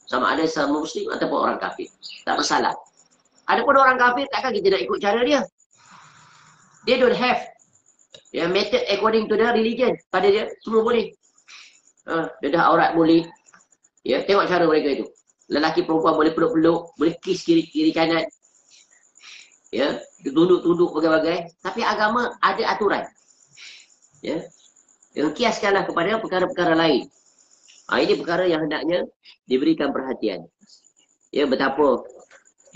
Sama ada sama Muslim ataupun orang kafir. Tak bersalah. Adapun orang kafir, takkan kita nak ikut cara dia. They don't have method according to their religion. Pada dia, semua boleh. Dedah aurat boleh. Ya, tengok cara mereka itu. Lelaki perempuan boleh peluk-peluk, boleh kiss kiri kanan. Ya, tunduk-tunduk bagai-bagai. Tapi agama ada aturan. Ya. Yang kiaskanlah kepada perkara-perkara lain. Ini perkara yang hendaknya diberikan perhatian. Ya, betapa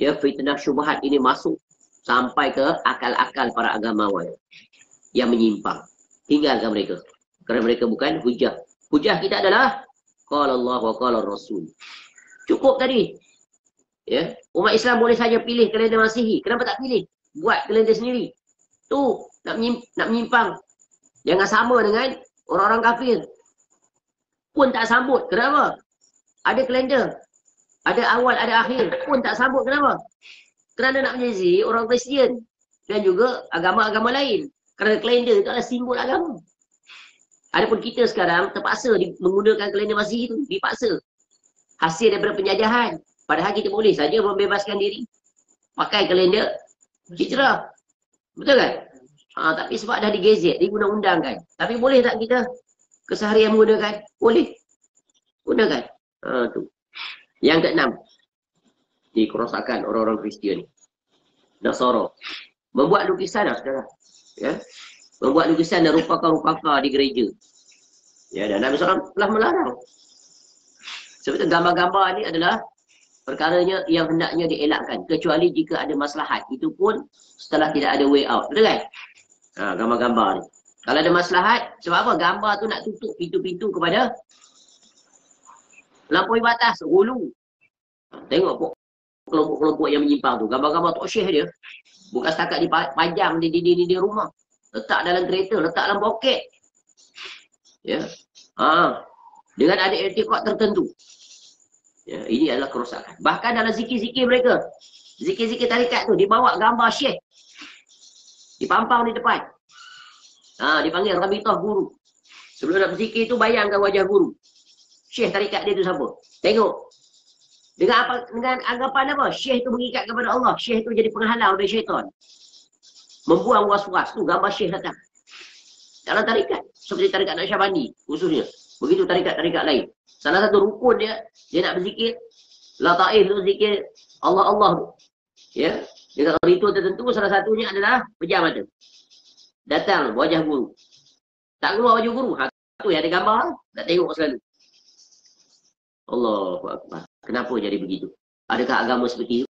ya fitnah syubhat ini masuk sampai ke akal-akal para agamawan yang menyimpang. Tinggalkan mereka. Kerana mereka bukan hujah. Hujah kita adalah qala Allah wa qala Rasul. Cukup tadi. Ya, umat Islam boleh saja pilih kalender Masihi. Kenapa tak pilih? Buat kalender sendiri. Tu nak menyimpang. Jangan sama dengan orang-orang kafir. Pun tak sambut. Kenapa? Ada kalender. Ada awal, ada akhir. Pun tak sambut. Kenapa? Kerana nak menyelisih orang Kristian. Dan juga agama-agama lain. Kerana kalender itu adalah simbol agama. Adapun kita sekarang terpaksa menggunakan kalender Masihi itu. Dipaksa. Hasil daripada penjajahan. Padahal kita boleh saja membebaskan diri. Pakai kalender hijrah. Betul kan? Tapi sebab dah digezet, diundang-undangkan. Tapi boleh tak kita keseharian menggunakan? Boleh. Gunakan. Tu. Yang keenam. Dikerosakan orang-orang Kristian. Nasara. Membuat lukisan lah saudara. Ya. Membuat lukisan dan rupa-rupa di gereja. Ya, dan Nabi SAW telah melarang. Sebab itu gambar-gambar ni adalah perkaranya yang hendaknya dielakkan. Kecuali jika ada maslahat. Itu pun setelah tidak ada way out. Betul kan? Gambar-gambar ni. Kalau ada maslahat, sebab apa? Gambar tu nak tutup pintu-pintu kepada lampaui batas, hulu. Tengok kelompok-kelompok yang menyimpang tu. Gambar-gambar tok syekh dia. Bukan setakat dipajang di dinding rumah. Letak dalam kereta, letak dalam poket. Ya. Dengan ada etikot tertentu. Ya, ini adalah kerosakan. Bahkan dalam zikir-zikir mereka. Zikir-zikir tarikat tu dibawa gambar syekh. Dipampang di depan. Dipanggil Rabitah guru. Sebelum nak berzikir tu bayangkan wajah guru. Syekh tarikat dia tu siapa? Tengok. Dengan anggapan apa? Syekh tu mengikat kepada Allah. Syekh tu jadi penghalang dari syaitan. Membuang was-was tu gambar syekh datang. Dalam tarikat. Seperti tarikat Naqsyabandi khususnya. Begitu tarikat-tarikat lain. Salah satu rukun dia nak berzikir. Lataif tu zikir Allah tu. Ya. Dengan ritual tertentu salah satunya adalah pejam mata. Datang wajah guru. Tak keluar wajah guru. Tu yang ada gambar. Tak tengok selalu. Allahu Akbar. Kenapa jadi begitu? Adakah agama seperti itu?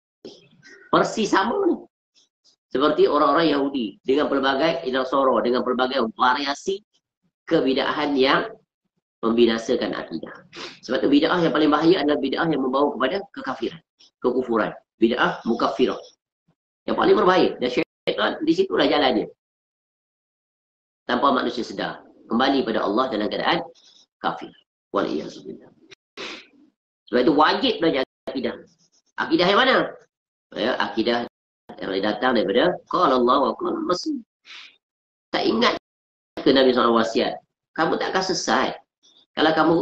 Persis sama ni. Seperti orang-orang Yahudi. Dengan pelbagai Nasara. Dengan pelbagai variasi kebidahan yang membinasakan akidah. Sebab tu bid'ah yang paling bahaya adalah bid'ah yang membawa kepada kekafiran. Kekufuran. Bid'ah mukaffirah. Yang paling berbahaya. Dan syaitan di situlah jalan dia. Tanpa manusia sedar. Kembali pada Allah dalam keadaan kafir. Waliyahzubillah. Sebab itu wajib belajar akidah. Akidah yang mana? Ya, akidah yang datang daripada qala Allah wa qala Rasul. Tak ingat ke Nabi SAW wasiat? Kamu tak akan sesat kalau kamu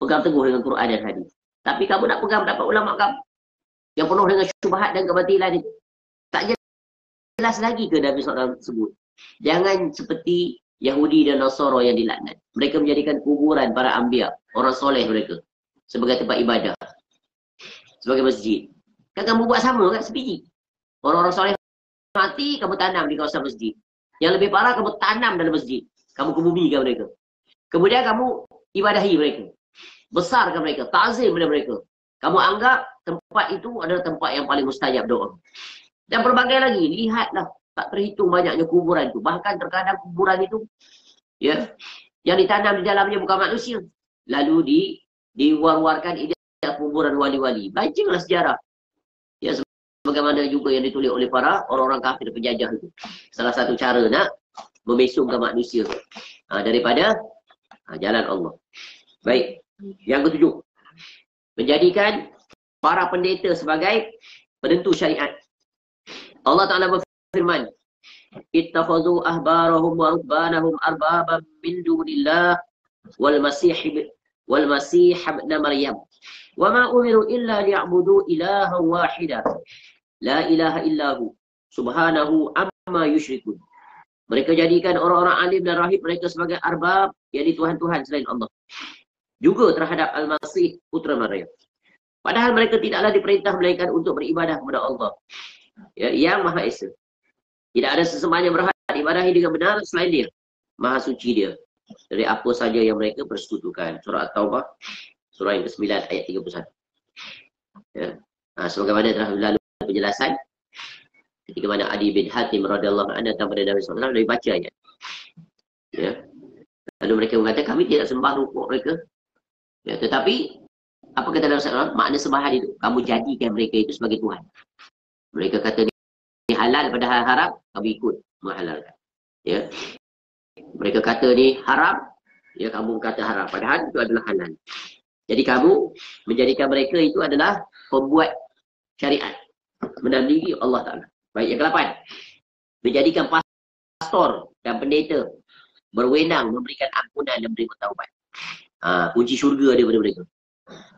pegang teguh dengan Quran dan hadis. Tapi kamu nak pegang pendapat ulama kamu yang penuh dengan syubhat dan kebatilan itu. Tak jelas lagi ke Nabi SAW sebut. Jangan seperti Yahudi dan Nasara yang dilaknat. Mereka menjadikan kuburan para anbiya, orang soleh mereka, sebagai tempat ibadah. Sebagai masjid. Kan kamu buat sama kan? Sebiji. Orang-orang soleh mati, kamu tanam di kawasan masjid. Yang lebih parah, kamu tanam dalam masjid. Kamu kebumikan mereka. Kemudian kamu ibadahi mereka. Besarkan mereka. Ta'zim pada mereka. Kamu anggap tempat itu adalah tempat yang paling mustajab doa. Dan berbagai lagi. Lihatlah. Tak terhitung banyaknya kuburan itu. Bahkan terkadang kuburan itu, ya, yang ditanam di dalamnya bukan manusia. Lalu diwar-warkan ide kuburan wali-wali. Bacalah sejarah. Ya, sebagaimana juga yang ditulis oleh para orang-orang kafir penjajah itu. Salah satu cara nak memesongkan manusia daripada jalan Allah. Baik. Yang ketujuh. Menjadikan para pendeta sebagai penentu syariat. Allah Ta'ala berfirman, ittakhadhu ahbarahum wa rubbanahum arbaban min dunillah wal masih ibn Maryam wa ma umiru illa liya'budu ilahan wahida la ilaha illahu subhanahu amma yusyrikun. Mereka jadikan orang-orang alim dan rahib mereka sebagai arbab, yakni Tuhan-Tuhan selain Allah. Juga terhadap Al-Masih putra Maryam. Padahal mereka tidaklah diperintah melainkan untuk beribadah kepada Allah, ya, yang Maha Esa. Tidak ada sesembahan yang berhak ibadahi dengan benar selain dia. Maha suci dia dari apa saja yang mereka persekutukan. Surah At-Taubah, surah yang ke-9 ayat 31. Ya. Sebagaimana telah lalu penjelasan ketika mana Adi bin Hatim radhiyallahu anhu datang pada Nabi SAW, Nabi baca ayat. Ya. Lalu mereka mengatakan, kami tidak sembah rukuk mereka. Ya, tetapi apa kata Nabi SAW? Makna sembahan itu, kamu jadikan mereka itu sebagai Tuhan. Mereka kata ni halal padahal haram, kamu ikut menghalalkan. Ya. Mereka kata ni haram, ya, kamu kata haram padahal itu adalah halal. Jadi kamu menjadikan mereka itu adalah pembuat syariat, menandingi Allah Ta'ala. Baik, yang ke-8, menjadikan pastor dan pendeta berwenang memberikan ampunan dan memberi taubat. Kunci syurga daripada mereka.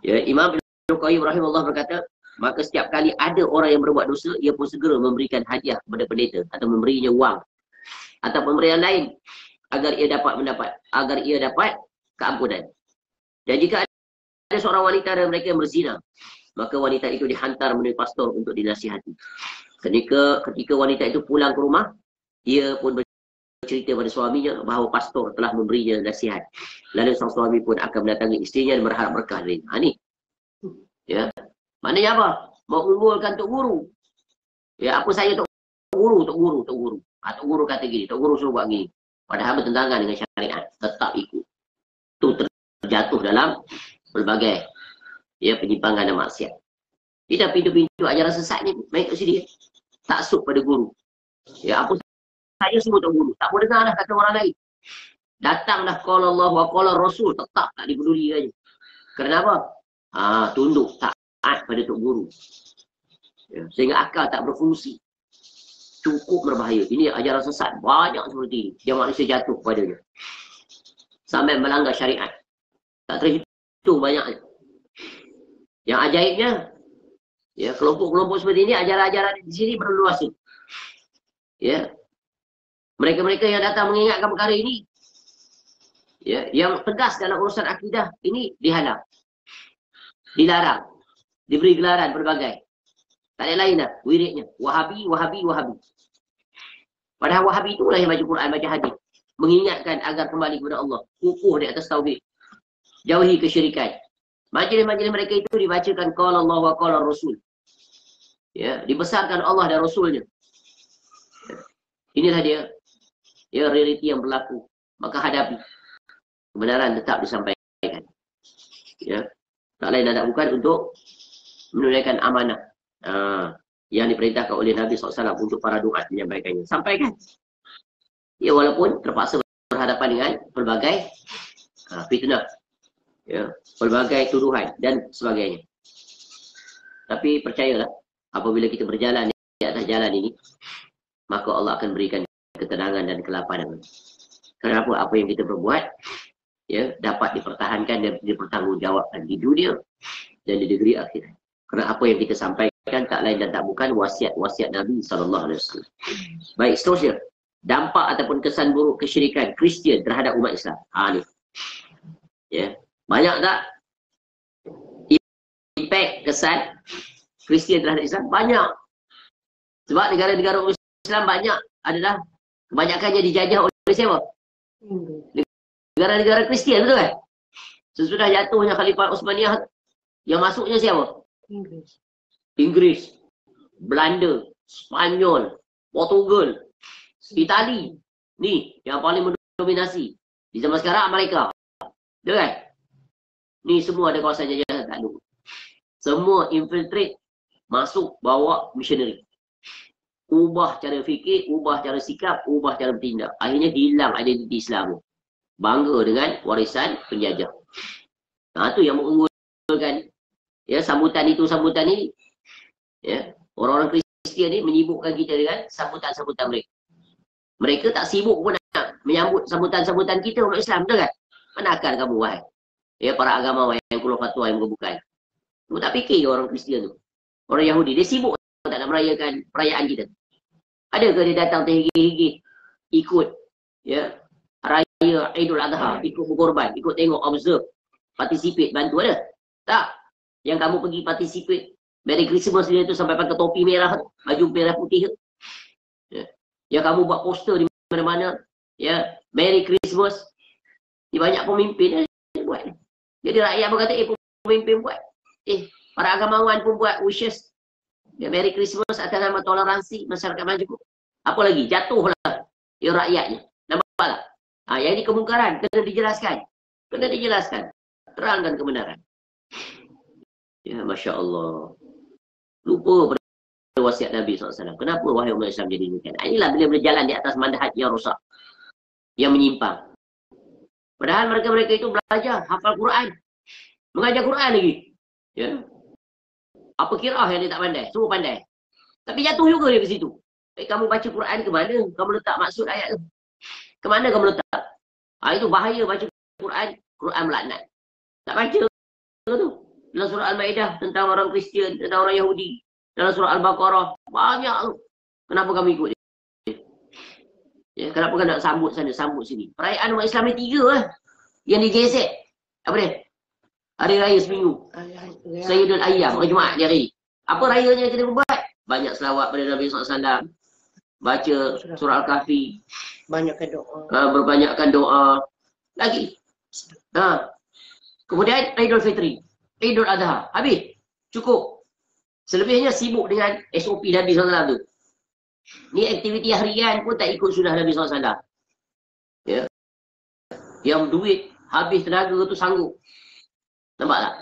Ya, Imam Ibn Qayyim rahimahullah berkata, maka setiap kali ada orang yang berbuat dosa, ia pun segera memberikan hadiah kepada pendeta atau memberinya wang atau pemberian lain agar ia dapat keampunan. Dan jika ada seorang wanita dan mereka yang berzina, maka wanita itu dihantar menuju pastor untuk dinasihati. Ketika wanita itu pulang ke rumah, ia pun bercerita pada suaminya bahawa pastor telah memberinya nasihat. Lalu sang suami pun akan mendatangi isterinya dan berharap berkah dari ini. Ni Ya. Maknanya apa? Mengunggulkan Tok Guru. Ya, apa saya Tok Guru, Tok Guru, Tok Guru. Tok Guru kata gini, Tok Guru suruh buat gini. Padahal bertentangan dengan syariat, tetap ikut. Itu terjatuh dalam berbagai penyimpangan dan maksiat. Tidak pintu-pintu ajaran sesat ni main kat sini. Taksub pada guru. Ya, apa saya semua Tok Guru. Tak boleh dengar dah kata orang lain. Datanglah qala Allah wa qala Rasul, tetap tak dipeduli aja. Kenapa? Tunduk taat pada Tok Guru. Ya, sehingga akal tak berfungsi. Cukup berbahaya. Ini ajaran sesat. Banyak seperti ini. Dia manusia jatuh padanya. Sampai melanggar syariat. Tak terhitung banyaknya. Yang ajaibnya, ya, kelompok-kelompok seperti ini, ajaran-ajaran di sini berluas. Ya. Mereka-mereka yang datang mengingatkan perkara ini, ya, yang tegas dalam urusan akidah, ini dihalang. Dilarang. Diberi gelaran berbagai. Tak ada lain dah. Wiridnya. Wahabi, Wahabi, Wahabi. Padahal Wahabi itulah yang baca Quran, baca hadis. Mengingatkan agar kembali kepada Allah. Kukuh di atas tauhid. Jauhi kesyirikan. Majlis-majlis mereka itu dibacakan qala Allah wa qala Rasul. Ya, dibesarkan Allah dan Rasulnya. Ya. Inilah dia. Ya, realiti yang berlaku. Maka hadapi. Kebenaran tetap disampaikan. Ya. Tak lain dan tak bukan untuk menunaikan amanah. Yang diperintahkan oleh Nabi SAW untuk para duat menyampaikannya. Sampaikan. Ya, walaupun terpaksa berhadapan dengan pelbagai fitnah. Ya, pelbagai tuduhan dan sebagainya. Tapi percayalah, apabila kita berjalan di atas jalan ini, maka Allah akan berikan ketenangan dan kelapanan. Kenapa? Apa yang kita berbuat, ya, dapat dipertahankan dan dipertanggungjawabkan di dunia dan di negeri akhirat. Kerana apa yang kita sampaikan tak lain dan tak bukan wasiat-wasiat Nabi SAW. Baik, seterusnya. Dampak ataupun kesan buruk kesyirikan Kristian terhadap umat Islam. Ni. Ya. Banyak tak impact, kesan Kristian terhadap Islam? Banyak. Sebab negara-negara Islam banyak adalah kebanyakannya dijajah oleh siapa? Negara-negara Kristian, betul kan? Sesudah jatuhnya Khalifah Utsmaniyah, yang masuknya siapa? Inggris, Belanda, Spanyol, Portugal, Itali. Ni yang paling mendominasi. Di zaman sekarang Amerika. Betul kan? Ni semua ada kawasan jajahan takluk. Semua infiltrate, masuk, bawa missionary. Ubah cara fikir, ubah cara sikap, ubah cara bertindak. Akhirnya hilang identiti Islam. Bangga dengan warisan penjajah. Itu yang mengunggulkan, ya, sambutan itu, sambutan ini. Ya, orang-orang Kristian ni menyibukkan kita dengan sambutan-sambutan mereka. Mereka tak sibuk pun nak menyambut sambutan-sambutan kita umat Islam, betul kan? Mana akal kamu, wahai? Ya, para agama yang keluar fatwa yang bukan. Kamu tak fikir ke orang Kristian tu? Orang Yahudi, dia sibuk tak nak merayakan perayaan kita. Adakah dia datang terhigit-higit ikut, ya, raya Idul Adha, ikut berkorban, ikut tengok, observe, participate, bantu, ada? Tak. Yang kamu pergi participate Merry Christmas dia tu sampai pakai topi merah, baju merah putih. Ya. Yang kamu buat poster di mana-mana, ya, Merry Christmas. Di banyak pemimpin yang buat. Jadi rakyat berkata, pemimpin buat. Para agamawan pun buat wishes. Ya, Merry Christmas atas nama toleransi masyarakat maju. Apa lagi? Jatuhlah ya rakyatnya. Nampaklah. Yang ini kemungkaran. Kena dijelaskan. Kena dijelaskan. Terangkan kebenaran. Ya, Masya Allah. Lupa pada wasiat Nabi SAW. Kenapa wahai umat Islam jadi demikian? Inilah bila berjalan di atas manhaj yang rosak. Yang menyimpang. Padahal mereka-mereka itu belajar, hafal Quran. Mengajar Quran lagi. Ya. Apa kirah yang dia tak pandai? Semua pandai. Tapi jatuh juga dia ke situ. Kamu baca Quran ke mana? Kamu letak maksud ayat tu. Ke mana kamu letak? Itu bahaya baca Quran. Quran melaknat. Tak baca tu. Dalam surah Al-Ma'idah tentang orang Kristian, tentang orang Yahudi. Dalam surah Al-Baqarah. Banyak tu. Kenapa kami ikut dia? Ya, kenapa kan nak sambut sana, sambut sini? Perayaan umat Islam ni 3 lah. Yang digezek. Apa dia? Hari Raya seminggu. Sayyidul Ayyam. Hari Jumaat dia hari. Apa rayanya yang kita buat? Banyak selawat pada Nabi SAW. Baca surah Al-Kahfi. Banyakkan doa. Berbanyakkan doa. Lagi. Kemudian Idul Fitri. Idul Adha. Habis. Cukup. Selebihnya sibuk dengan SOP Nabi SAW tu. Ni aktiviti harian pun tak ikut sunnah Nabi SAW. Ya. Yang duit, habis tenaga tu sanggup. Nampak tak?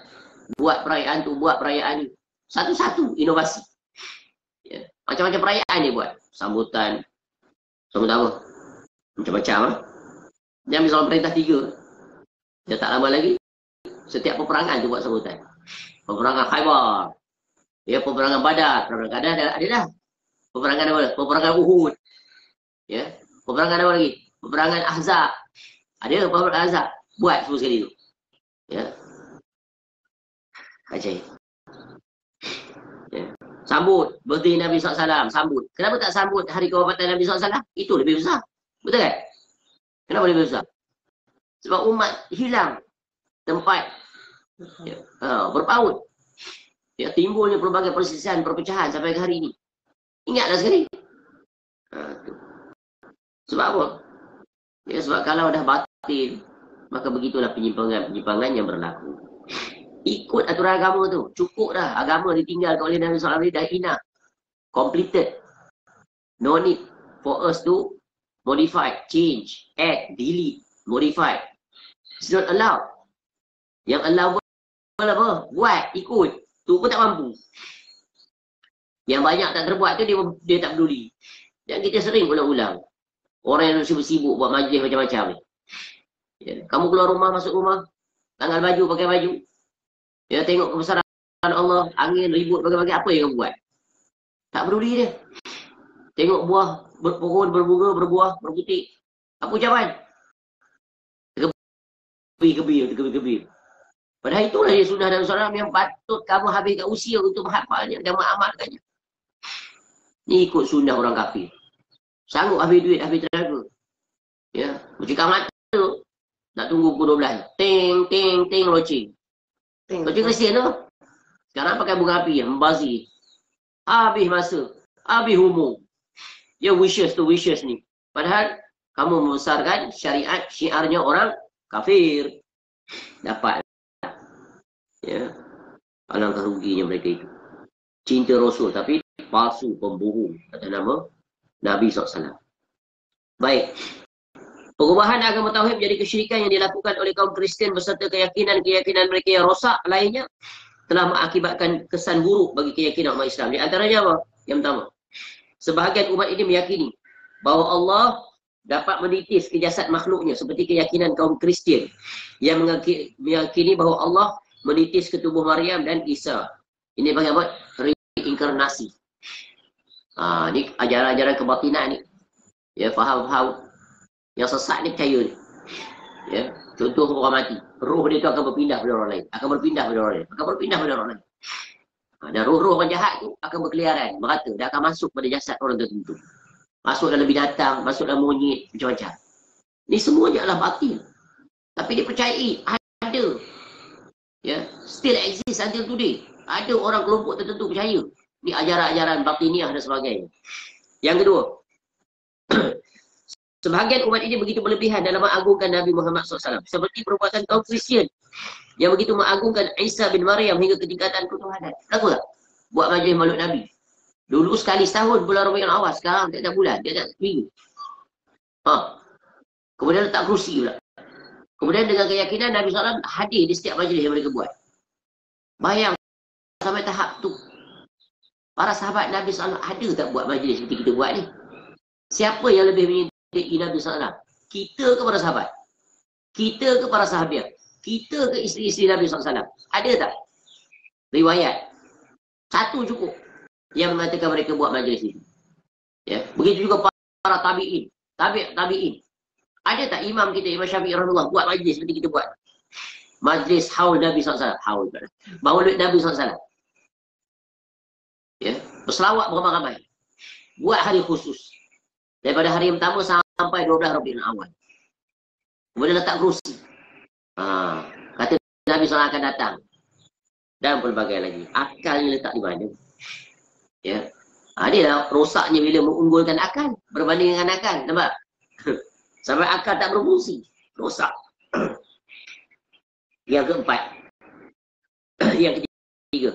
Buat perayaan tu, buat perayaan ni. Satu-satu inovasi. Ya. Macam-macam perayaan dia buat. Sambutan. Sambutan apa? Macam-macam. Dia ambil soal perintah 3. Dia tak lama lagi. Setiap peperangan tu buat sambutan. Peperangan Khaybar. Ya, peperangan Badar. Peperangan Badar ada dah. Peperangan apa? Peperangan Uhud. Ya. Peperangan apa lagi? Peperangan Ahzab. Ada peperangan Ahzab. Buat semua sekali tu. Ya. Ajaib. Ya. Sambut birthday Nabi SAW. Sambut. Kenapa tak sambut hari kewafatan Nabi SAW? Itu lebih besar. Betul kan? Kenapa lebih besar? Sebab umat hilang tempat ya, berpaut. Ya, timbulnya pelbagai persisian, perpecahan sampai ke hari ini. Ingatlah sekali. Sebab apa? Ya, sebab kalau dah batil, maka begitulah penyimpangan yang berlaku. Ikut aturan agama tu. Cukup dah. Agama ditinggalkan oleh Nabi SAW dah enough. Completed. No need for us to modify, change, add, delete, modify. It's not allowed. Yang allowed apa? Buat, ikut. Tu pun tak mampu. Yang banyak tak terbuat tu dia tak peduli. Dan kita sering ulang-ulang. Orang yang sibuk-sibuk buat majlis macam-macam ni. Ya. Kamu keluar rumah, masuk rumah. Tanggal baju, pakai baju. Ya, tengok kebesaran Allah. Angin, ribut, bagi-bagi. Apa yang kamu buat? Tak peduli dia. Tengok buah, pohon, berbunga, berbuah, berbutik. Apa ucapan? Terkebir. Padahal itulah yang sunnah Nabi SAW yang patut kamu habiskan usia untuk menghafalnya dan mengamalkannya. Ni ikut sunnah orang kafir. Sanggup habis duit, habis tenaga. Ya, bercakap mata. Nak tunggu pukul 12. Ting, loceng. Loceng Kristian tu. Sekarang pakai bunga api, membazir. Habis masa. Habis umur. Ya, wishes ni. Padahal, kamu membesarkan syariat, syiarnya orang kafir. Dapat. Ya. Alangkah ruginya mereka itu. Cinta Rasul, tapi palsu, pembohong. Kata nama Nabi SAW. Baik. Perubahan agama tauhid menjadi kesyirikan yang dilakukan oleh kaum Kristian beserta keyakinan mereka yang rosak lainnya telah mengakibatkan kesan buruk bagi keyakinan umat Islam. Di antaranya apa? Yang pertama, sebahagian umat ini meyakini bahawa Allah dapat menitis ke jasad makhluknya seperti keyakinan kaum Kristian yang meyakini bahawa Allah menitis ke tubuh Maryam dan Isa. Ini bagaimana? Reinkarnasi. Ini ajaran-ajaran kebatinan ni. Ya, faham yang sesat ni percaya ni. Ya, contoh orang mati. Roh dia tu akan berpindah pada orang lain. Akan berpindah pada orang lain. Dan roh-roh orang jahat tu akan berkeliaran, merata. Dia akan masuk pada jasad orang tertentu. Masuk dalam binatang, masuk dalam monyet, macam-macam. Ni semuanya adalah batil. Tapi dia percayai, ada. Ya, still exist until today. Ada orang kelompok tertentu percaya. Ni ajaran-ajaran batiniah dan sebagainya. Yang kedua, sebahagian umat ini begitu berlebihan dalam mengagungkan Nabi Muhammad SAW. Seperti perbuatan kaum Kristian yang begitu mengagungkan Isa bin Maryam hingga ketingkatan ketuhanan. Kenapa tak? Buat majlis maulid Nabi. Dulu sekali setahun bulan Rabiul Awal. Sekarang tiap bulan, tiap minggu. Kemudian letak kerusi pula. Kemudian dengan keyakinan Nabi SAW hadir di setiap majlis yang mereka buat. Bayang sampai tahap tu. Para sahabat Nabi SAW ada tak buat majlis seperti kita buat ni? Siapa yang lebih menyintai Nabi SAW? Kita ke para sahabat? Kita ke para sahabat? Kita ke isteri-isteri Nabi SAW? Ada tak? Riwayat. Satu cukup yang mengatakan mereka buat majlis itu. Ya. Begitu juga para tabi'in. Tabi'in. Ada tak imam kita, Imam Syafi'i rahimahullah, buat majlis seperti kita buat? Majlis haul Nabi SAW. Maulid Nabi SAW. Ya. Berselawat beramai-ramai. Buat hari khusus. Daripada hari yang pertama sampai 12 Rabiul Awal. Kemudian letak kerusi. Kata Nabi SAW akan datang. Dan pelbagai lagi. Akalnya letak di mana? Ya. Dia lah rosaknya bila mengunggulkan akal. Berbanding dengan akal. Nampak? Sampai akal tak berfungsi. Rosak. Yang keempat. Yang ketiga.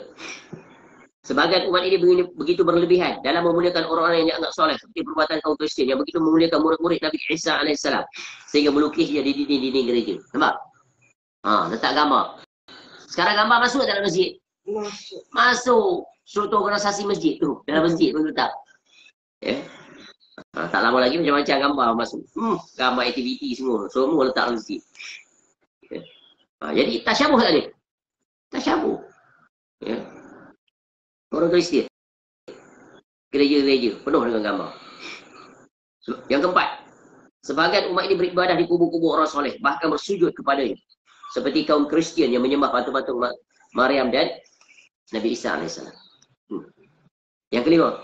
Sebagian umat ini begitu berlebihan dalam memuliakan orang-orang yang dianggap soleh seperti perbuatan kaum Kristian yang begitu memuliakan murid-murid Nabi Isa AS sehingga melukisnya di dinding-dinding gereja. Nampak? Letak gambar. Sekarang gambar masuk dalam masjid? Masuk. Struktur organisasi masjid tu. Dalam masjid pun letak. Ya. Tak lama lagi macam-macam gambar masuk. Gambar aktiviti semua. Semua letak dalam masjid. Ya. Jadi tasyabuh tak ni? Tasyabuh. Ya. Orang Kristian. Gereja-gereja penuh dengan gambar. Yang keempat, sebagian umat ini beribadah di kubur-kubur orang soleh, bahkan bersujud kepadanya. Seperti kaum Kristian yang menyembah patung-patung Maryam dan Nabi Isa AS. Yang kelima,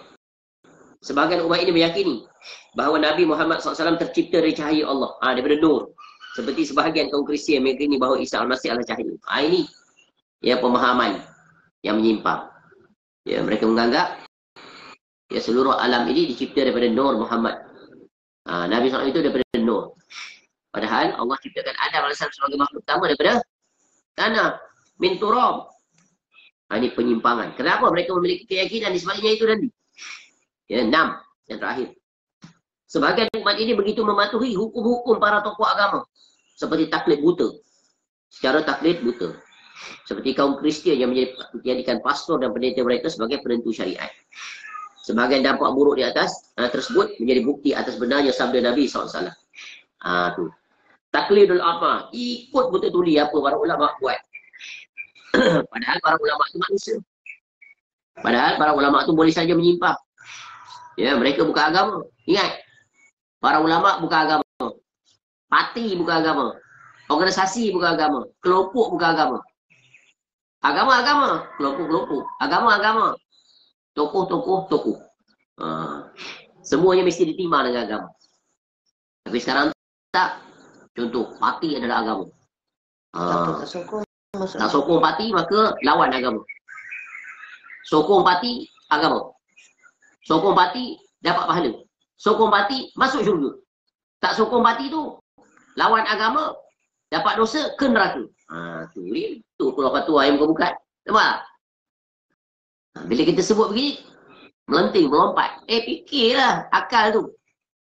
sebagian umat ini meyakini bahawa Nabi Muhammad SAW tercipta dari cahaya Allah, daripada nur. Seperti sebahagian kaum Kristian meyakini bahawa Isa Al-Masih adalah cahaya. Ini ya pemahaman yang menyimpang. Ya, mereka menganggap ya seluruh alam ini dicipta daripada nur Muhammad. Nabi SAW itu daripada nur. Padahal Allah ciptakan Adam AS sebagai makhluk pertama daripada tanah, min turab. Ini penyimpangan. Kenapa mereka memiliki keyakinan di sebaliknya itu nanti? Ya, 6 yang terakhir. Sebagian umat ini begitu mematuhi hukum-hukum para tokoh agama seperti taklid buta. Secara taklid buta. Seperti kaum Kristian yang menjadikan pastor dan pendeta mereka sebagai penentu syariat. Sebagian dampak buruk di atas tersebut menjadi bukti atas benarnya sabda Nabi SAW. Tu. Taklidul amma, ikut betul-tuli apa para ulama buat. Padahal para ulama itu manusia. Padahal para ulama itu boleh saja menyimpang. Ya, mereka bukan agama. Ingat, para ulama bukan agama. Parti bukan agama. Organisasi bukan agama. Kelompok bukan agama. Agama-agama, kelompok-kelompok. Agama-agama. Tokoh-tokoh. Semuanya mesti ditimbang dengan agama. Tapi sekarang tak. Contoh, parti adalah agama. Tak sokong parti, maka lawan agama. Sokong parti, agama. Sokong parti, dapat pahala. Sokong parti, masuk syurga. Tak sokong parti tu, lawan agama, dapat dosa, ke neraka. Tu keluar fatwa yang bukan-bukan. Nampak? Bila kita sebut begini, melenting, melompat. Fikirlah akal tu.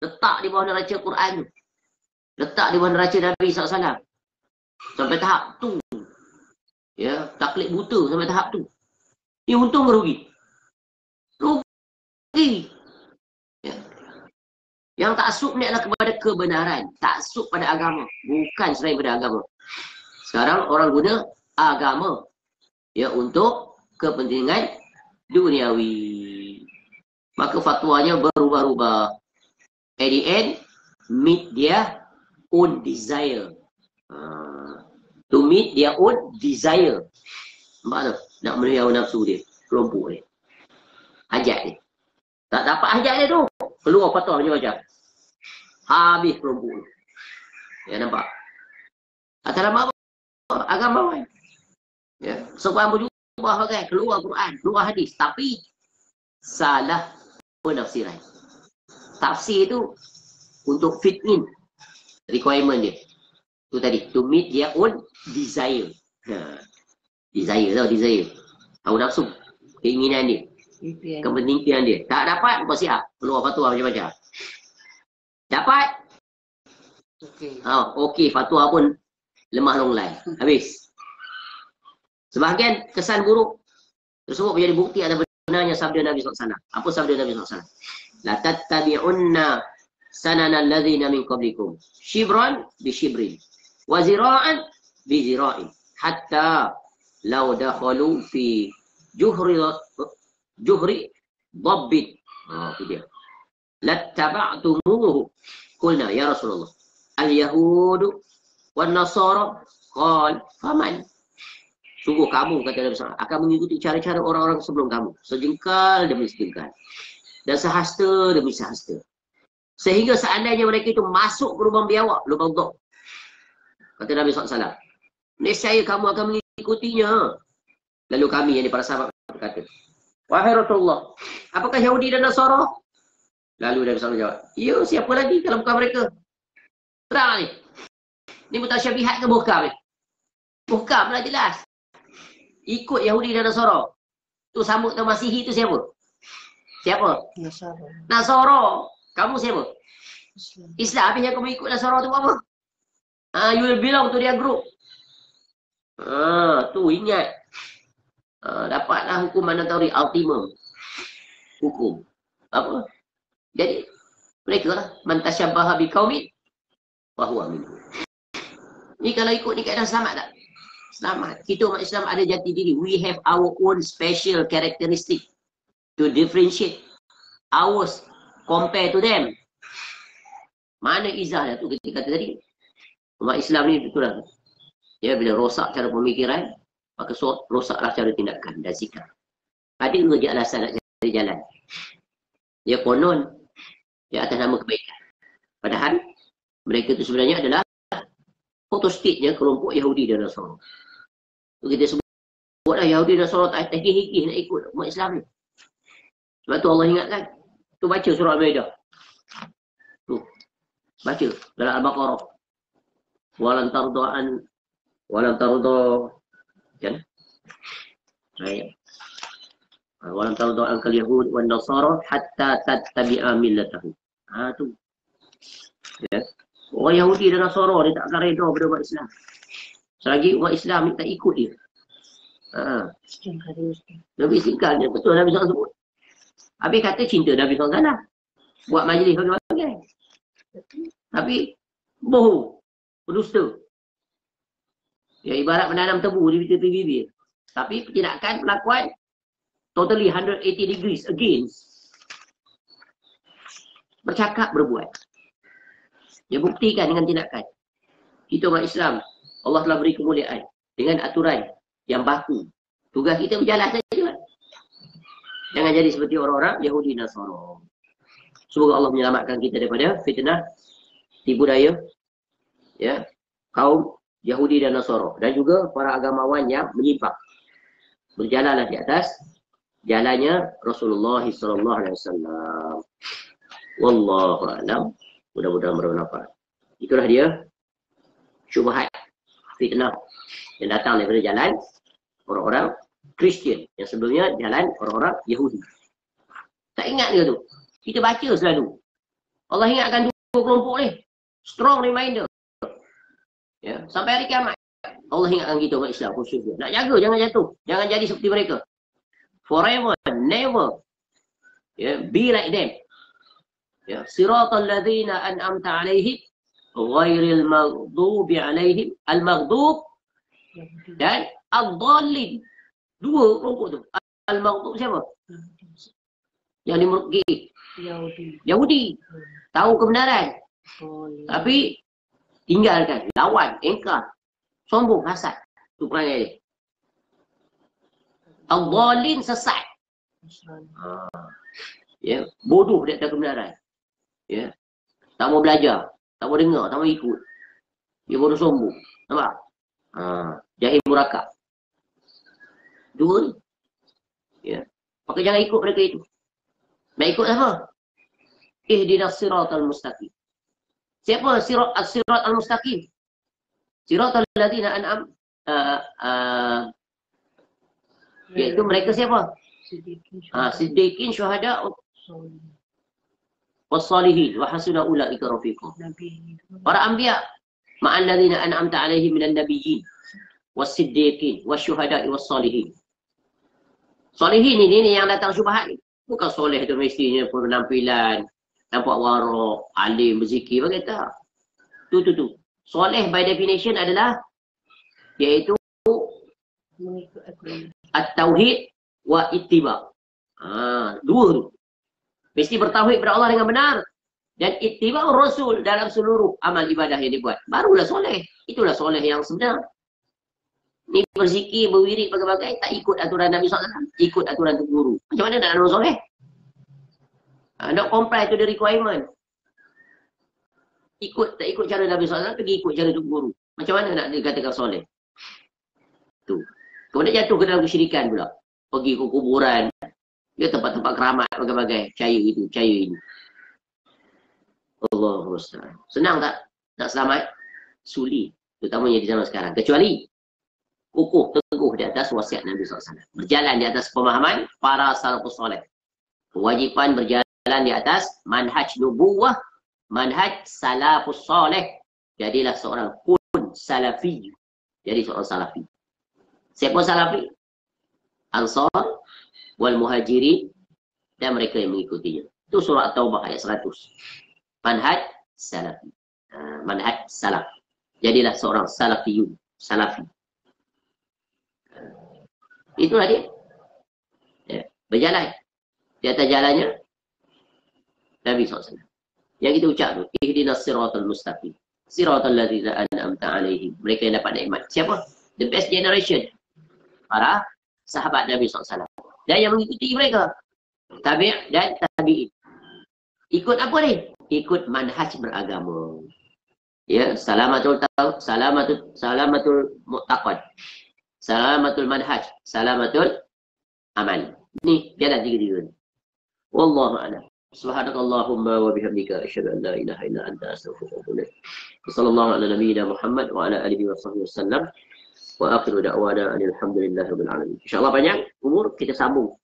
Letak di bawah neraca Quran tu. Letak di bawah neraca Nabi SAW. Sampai tahap tu. Ya, taklid buta sampai tahap tu. Ni untung ke rugi? Rugi. Ya. Yang taksub ni adalah kepada kebenaran. Taksub pada agama. Bukan selain pada agama. Sekarang orang guna agama. Ya, untuk kepentingan duniawi. Maka fatwanya berubah-ubah. At the end, meet their own desire. To meet their own desire. Nampak tu? Nak menuhi hawa nafsu dia. Kelompok dia. Hajat dia. Tak dapat hajat dia tu. Keluar fatwa macam-macam. Habis kelompok dia. Ya, nampak? Atas nama apa? Agama kan? Ya. Seorang berjubah kan? Keluar Quran, keluar hadis. Tapi salah penafsiran. Tafsir itu untuk fit in requirement dia. Tu tadi, to meet their own desire. Desire tau, desire. Hawa nafsu, keinginan dia. Kepentingan dia. Tak dapat, kau siap. Keluar fatwa macam-macam. Dapat? Okey, fatwa pun lemah longlai. Habis. Sebahagian kesan buruk tersebut menjadi bukti atas benarnya sabda Nabi SAW. Apa sabda Nabi SAW? La tattabi'unna sanana alladhina min qablikum. Shibran bi shibrin. Wa zira'an bi zira'in. Hatta law dakhalu fi juhri dabbit. Itu dia. Lattaba'tumuhu. Qulna ya Rasulullah. Al-Yahudu wan Nasara. Qal faman. Sungguh kamu, kata Nabi SAW, akan mengikuti cara-cara orang-orang sebelum kamu. Sejengkal demi sejengkal. Dan sehasta demi sehasta. Sehingga seandainya mereka itu masuk ke lubang biawak, lubang dok. Kata Nabi SAW, nescaya kamu akan mengikutinya. Lalu kami, yang para sahabat berkata, wahai Rasulullah, apakah Yahudi dan Nasara? Lalu Nabi SAW jawab, ya, siapa lagi kalau bukan mereka? Terang ni. Ni mutasyabihat ke muhkam ni? Muhkam lah jelas. Ikut Yahudi dan Nasara. Tu sambut tu Masihi tu siapa? Siapa? Nasara. Nasara. Kamu siapa? Islam. Islam. Habis yang kamu ikut Nasara tu apa? You will belong to their group. Tu ingat. Dapatlah hukum mandatory ultimum. Hukum. Apa? Jadi, mereka lah. Man tasyabbaha biqaumin fahuwa minhum. Ni kalau ikut ni keadaan selamat tak? Selamat. Kita umat Islam ada jati diri. We have our own special characteristic to differentiate ours compare to them. Mana izah dah tu kita kata tadi. Umat Islam ni betul lah. Ya, bila rosak cara pemikiran, maka rosaklah cara tindakan dan sikap. Ada dua je alasan nak cari jalan. Dia konon, dia atas nama kebaikan. Padahal, mereka tu sebenarnya adalah photostate-nya kelompok Yahudi dan Nasara. Tu kita sebutlah Yahudi dan Nasara tak hikih-hikih nak ikut umat Islam ni. Sebab tu Allah ingatkan. Tu baca surah Al-Maidah. Tu. Baca dalam Al-Baqarah. Walan tardo'an kan? Ayat. Walan tardo'an kal Yahud wan Nasara hatta tattabi'a millatahum. Tu. Ya. Orang Yahudi dan Nasara dia tak akan reda pada umat Islam. Selagi umat Islam ni tak ikut dia. Lebih singkalnya betul Nabi SAW sebut. Habis kata cinta Nabi SAW. Buat majlis bagi-bagi. Tapi bohong. Berdusta. Ya, ibarat menanam tebu di bibir. Tapi tindakan pelakuan totally 180 degrees against. Bercakap, berbuat. Dia buktikan dengan tindakan. Kita umat Islam, Allah telah beri kemuliaan dengan aturan yang baku. Tugas kita berjalan saja. Jangan jadi seperti orang-orang Yahudi Nasara. Semoga Allah menyelamatkan kita daripada fitnah tipu daya ya, kaum Yahudi dan Nasara dan juga para agamawan yang menyimpang. Berjalanlah di atas jalannya Rasulullah SAW. Wallahu a'lam. Mudah-mudahan bermanfaat. Itulah dia syubhat fitnah yang datang daripada jalan orang-orang Kristian yang sebelumnya jalan orang-orang Yahudi. Tak ingat ke tu? Kita baca selalu. Allah ingatkan dua kelompok ni. Strong reminder. Ya, sampai hari kiamat. Allah ingatkan kita umat Islam khususnya. Nak jaga, jangan jatuh. Jangan jadi seperti mereka. Forever, never. Ya, be like them. Ya, siratal ladzina an'amta 'alaihim ghairil maghdubi 'alaihim al-maghdub dan ad-dallin. Dua kelompok tu. Al-maghdub siapa? Yang dimurki. Yahudi. Tahu kebenaran. Tapi tinggalkan, lawan, engkar, sombong, hasad. Tu perangai dia. Ad-dallin sesat. Ya, bodoh di atas kebenaran. Ya. Tak mau belajar, tak mau dengar, tak mau ikut. Dia bodoh sombong. Nampak? Jahil murakab. Dua ni. Ya. Maka jangan ikut mereka itu. Nak ikut apa? Ihdinas siratal mustaqim. Siapa sirat al-mustaqim? Siratal ladzina an'am iaitu mereka siapa? Siddiqin, syuhada, wassalihin wa hasuna ulaika rafiqa. Para anbiya ma'al ladzina an'amta 'alaihim minan nabiyyin was-siddiqin wasyuhada'i wassalihin. Salihin ini yang datang syubhat ni. Bukan soleh tu mestinya penampilan, nampak warak, alim, berzikir, bagaimana tak? Tu. Soleh by definition adalah iaitu at-tauhid wa ittiba. Dua tu. Mesti bertauhid kepada Allah dengan benar dan ittiba Rasul dalam seluruh amal ibadah yang dibuat. Barulah soleh. Itulah soleh yang sebenar. Ni berzikir, berwirid, bagai-bagai, tak ikut aturan Nabi SAW. Ikut aturan tu guru. Macam mana nak ada orang soleh? Not comply to the requirement. Tak ikut cara Nabi SAW, pergi ikut cara tu guru. Macam mana nak dikatakan soleh? Tu. Kemudian jatuh ke dalam kesyirikan pula. Pergi ke kuburan. Dia tempat-tempat keramat, bagai-bagai. Percaya itu, percaya ini. Allahu Akbar. Senang tak nak selamat? Sulit. Terutamanya di zaman sekarang. Kecuali kukuh, teguh teguh di atas wasiat Nabi SAW. Berjalan di atas pemahaman para salafus soleh. Kewajipan berjalan di atas manhaj nubuwah, manhaj salafus soleh. Jadilah seorang kun salafi. Jadi seorang salafi. Siapa salafi? Ansar wal muhajirin dan mereka yang mengikutinya. Itu surah At-Taubah ayat 100. Manhaj salafi. Manhaj salaf. Jadilah seorang salafiyun. Salafi. Itulah dia. Ya. Berjalan. Di atas jalannya Nabi SAW. Yang kita ucap tu. Ihdinas siratal mustaqim. Siratal ladzina an'amta alaihim. Mereka yang dapat nikmat. Siapa? The best generation. Para sahabat Nabi SAW. Dan yang mengikuti mereka. Tabi' dan tabi'in. Ikut apa ni? Ikut manhaj beragama. Ya, salamatul mu'taqad. Salamatul manhaj. Salamatul amal. Ni, jalan tiga-tiga. Wallahu a'lam. Subhanakallahumma wa bihamdika asyhadu an la ilaha illa anta astaghfiruka wa atubu ilaik. Sallallahu ala nabiyyina Muhammad wa ala alihi wa sahbihi wasallam. Wa akhiru da'wana alhamdulillahi rabbil alamin. Insyaallah panjang umur kita sambung.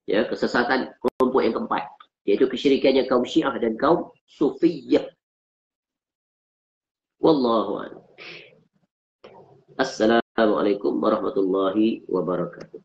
Ya, kesesatan kelompok yang keempat, iaitu kesyirikannya kaum Syiah dan kaum Sufiyah. Wallahu a'lam. Assalamualaikum warahmatullahi wabarakatuh.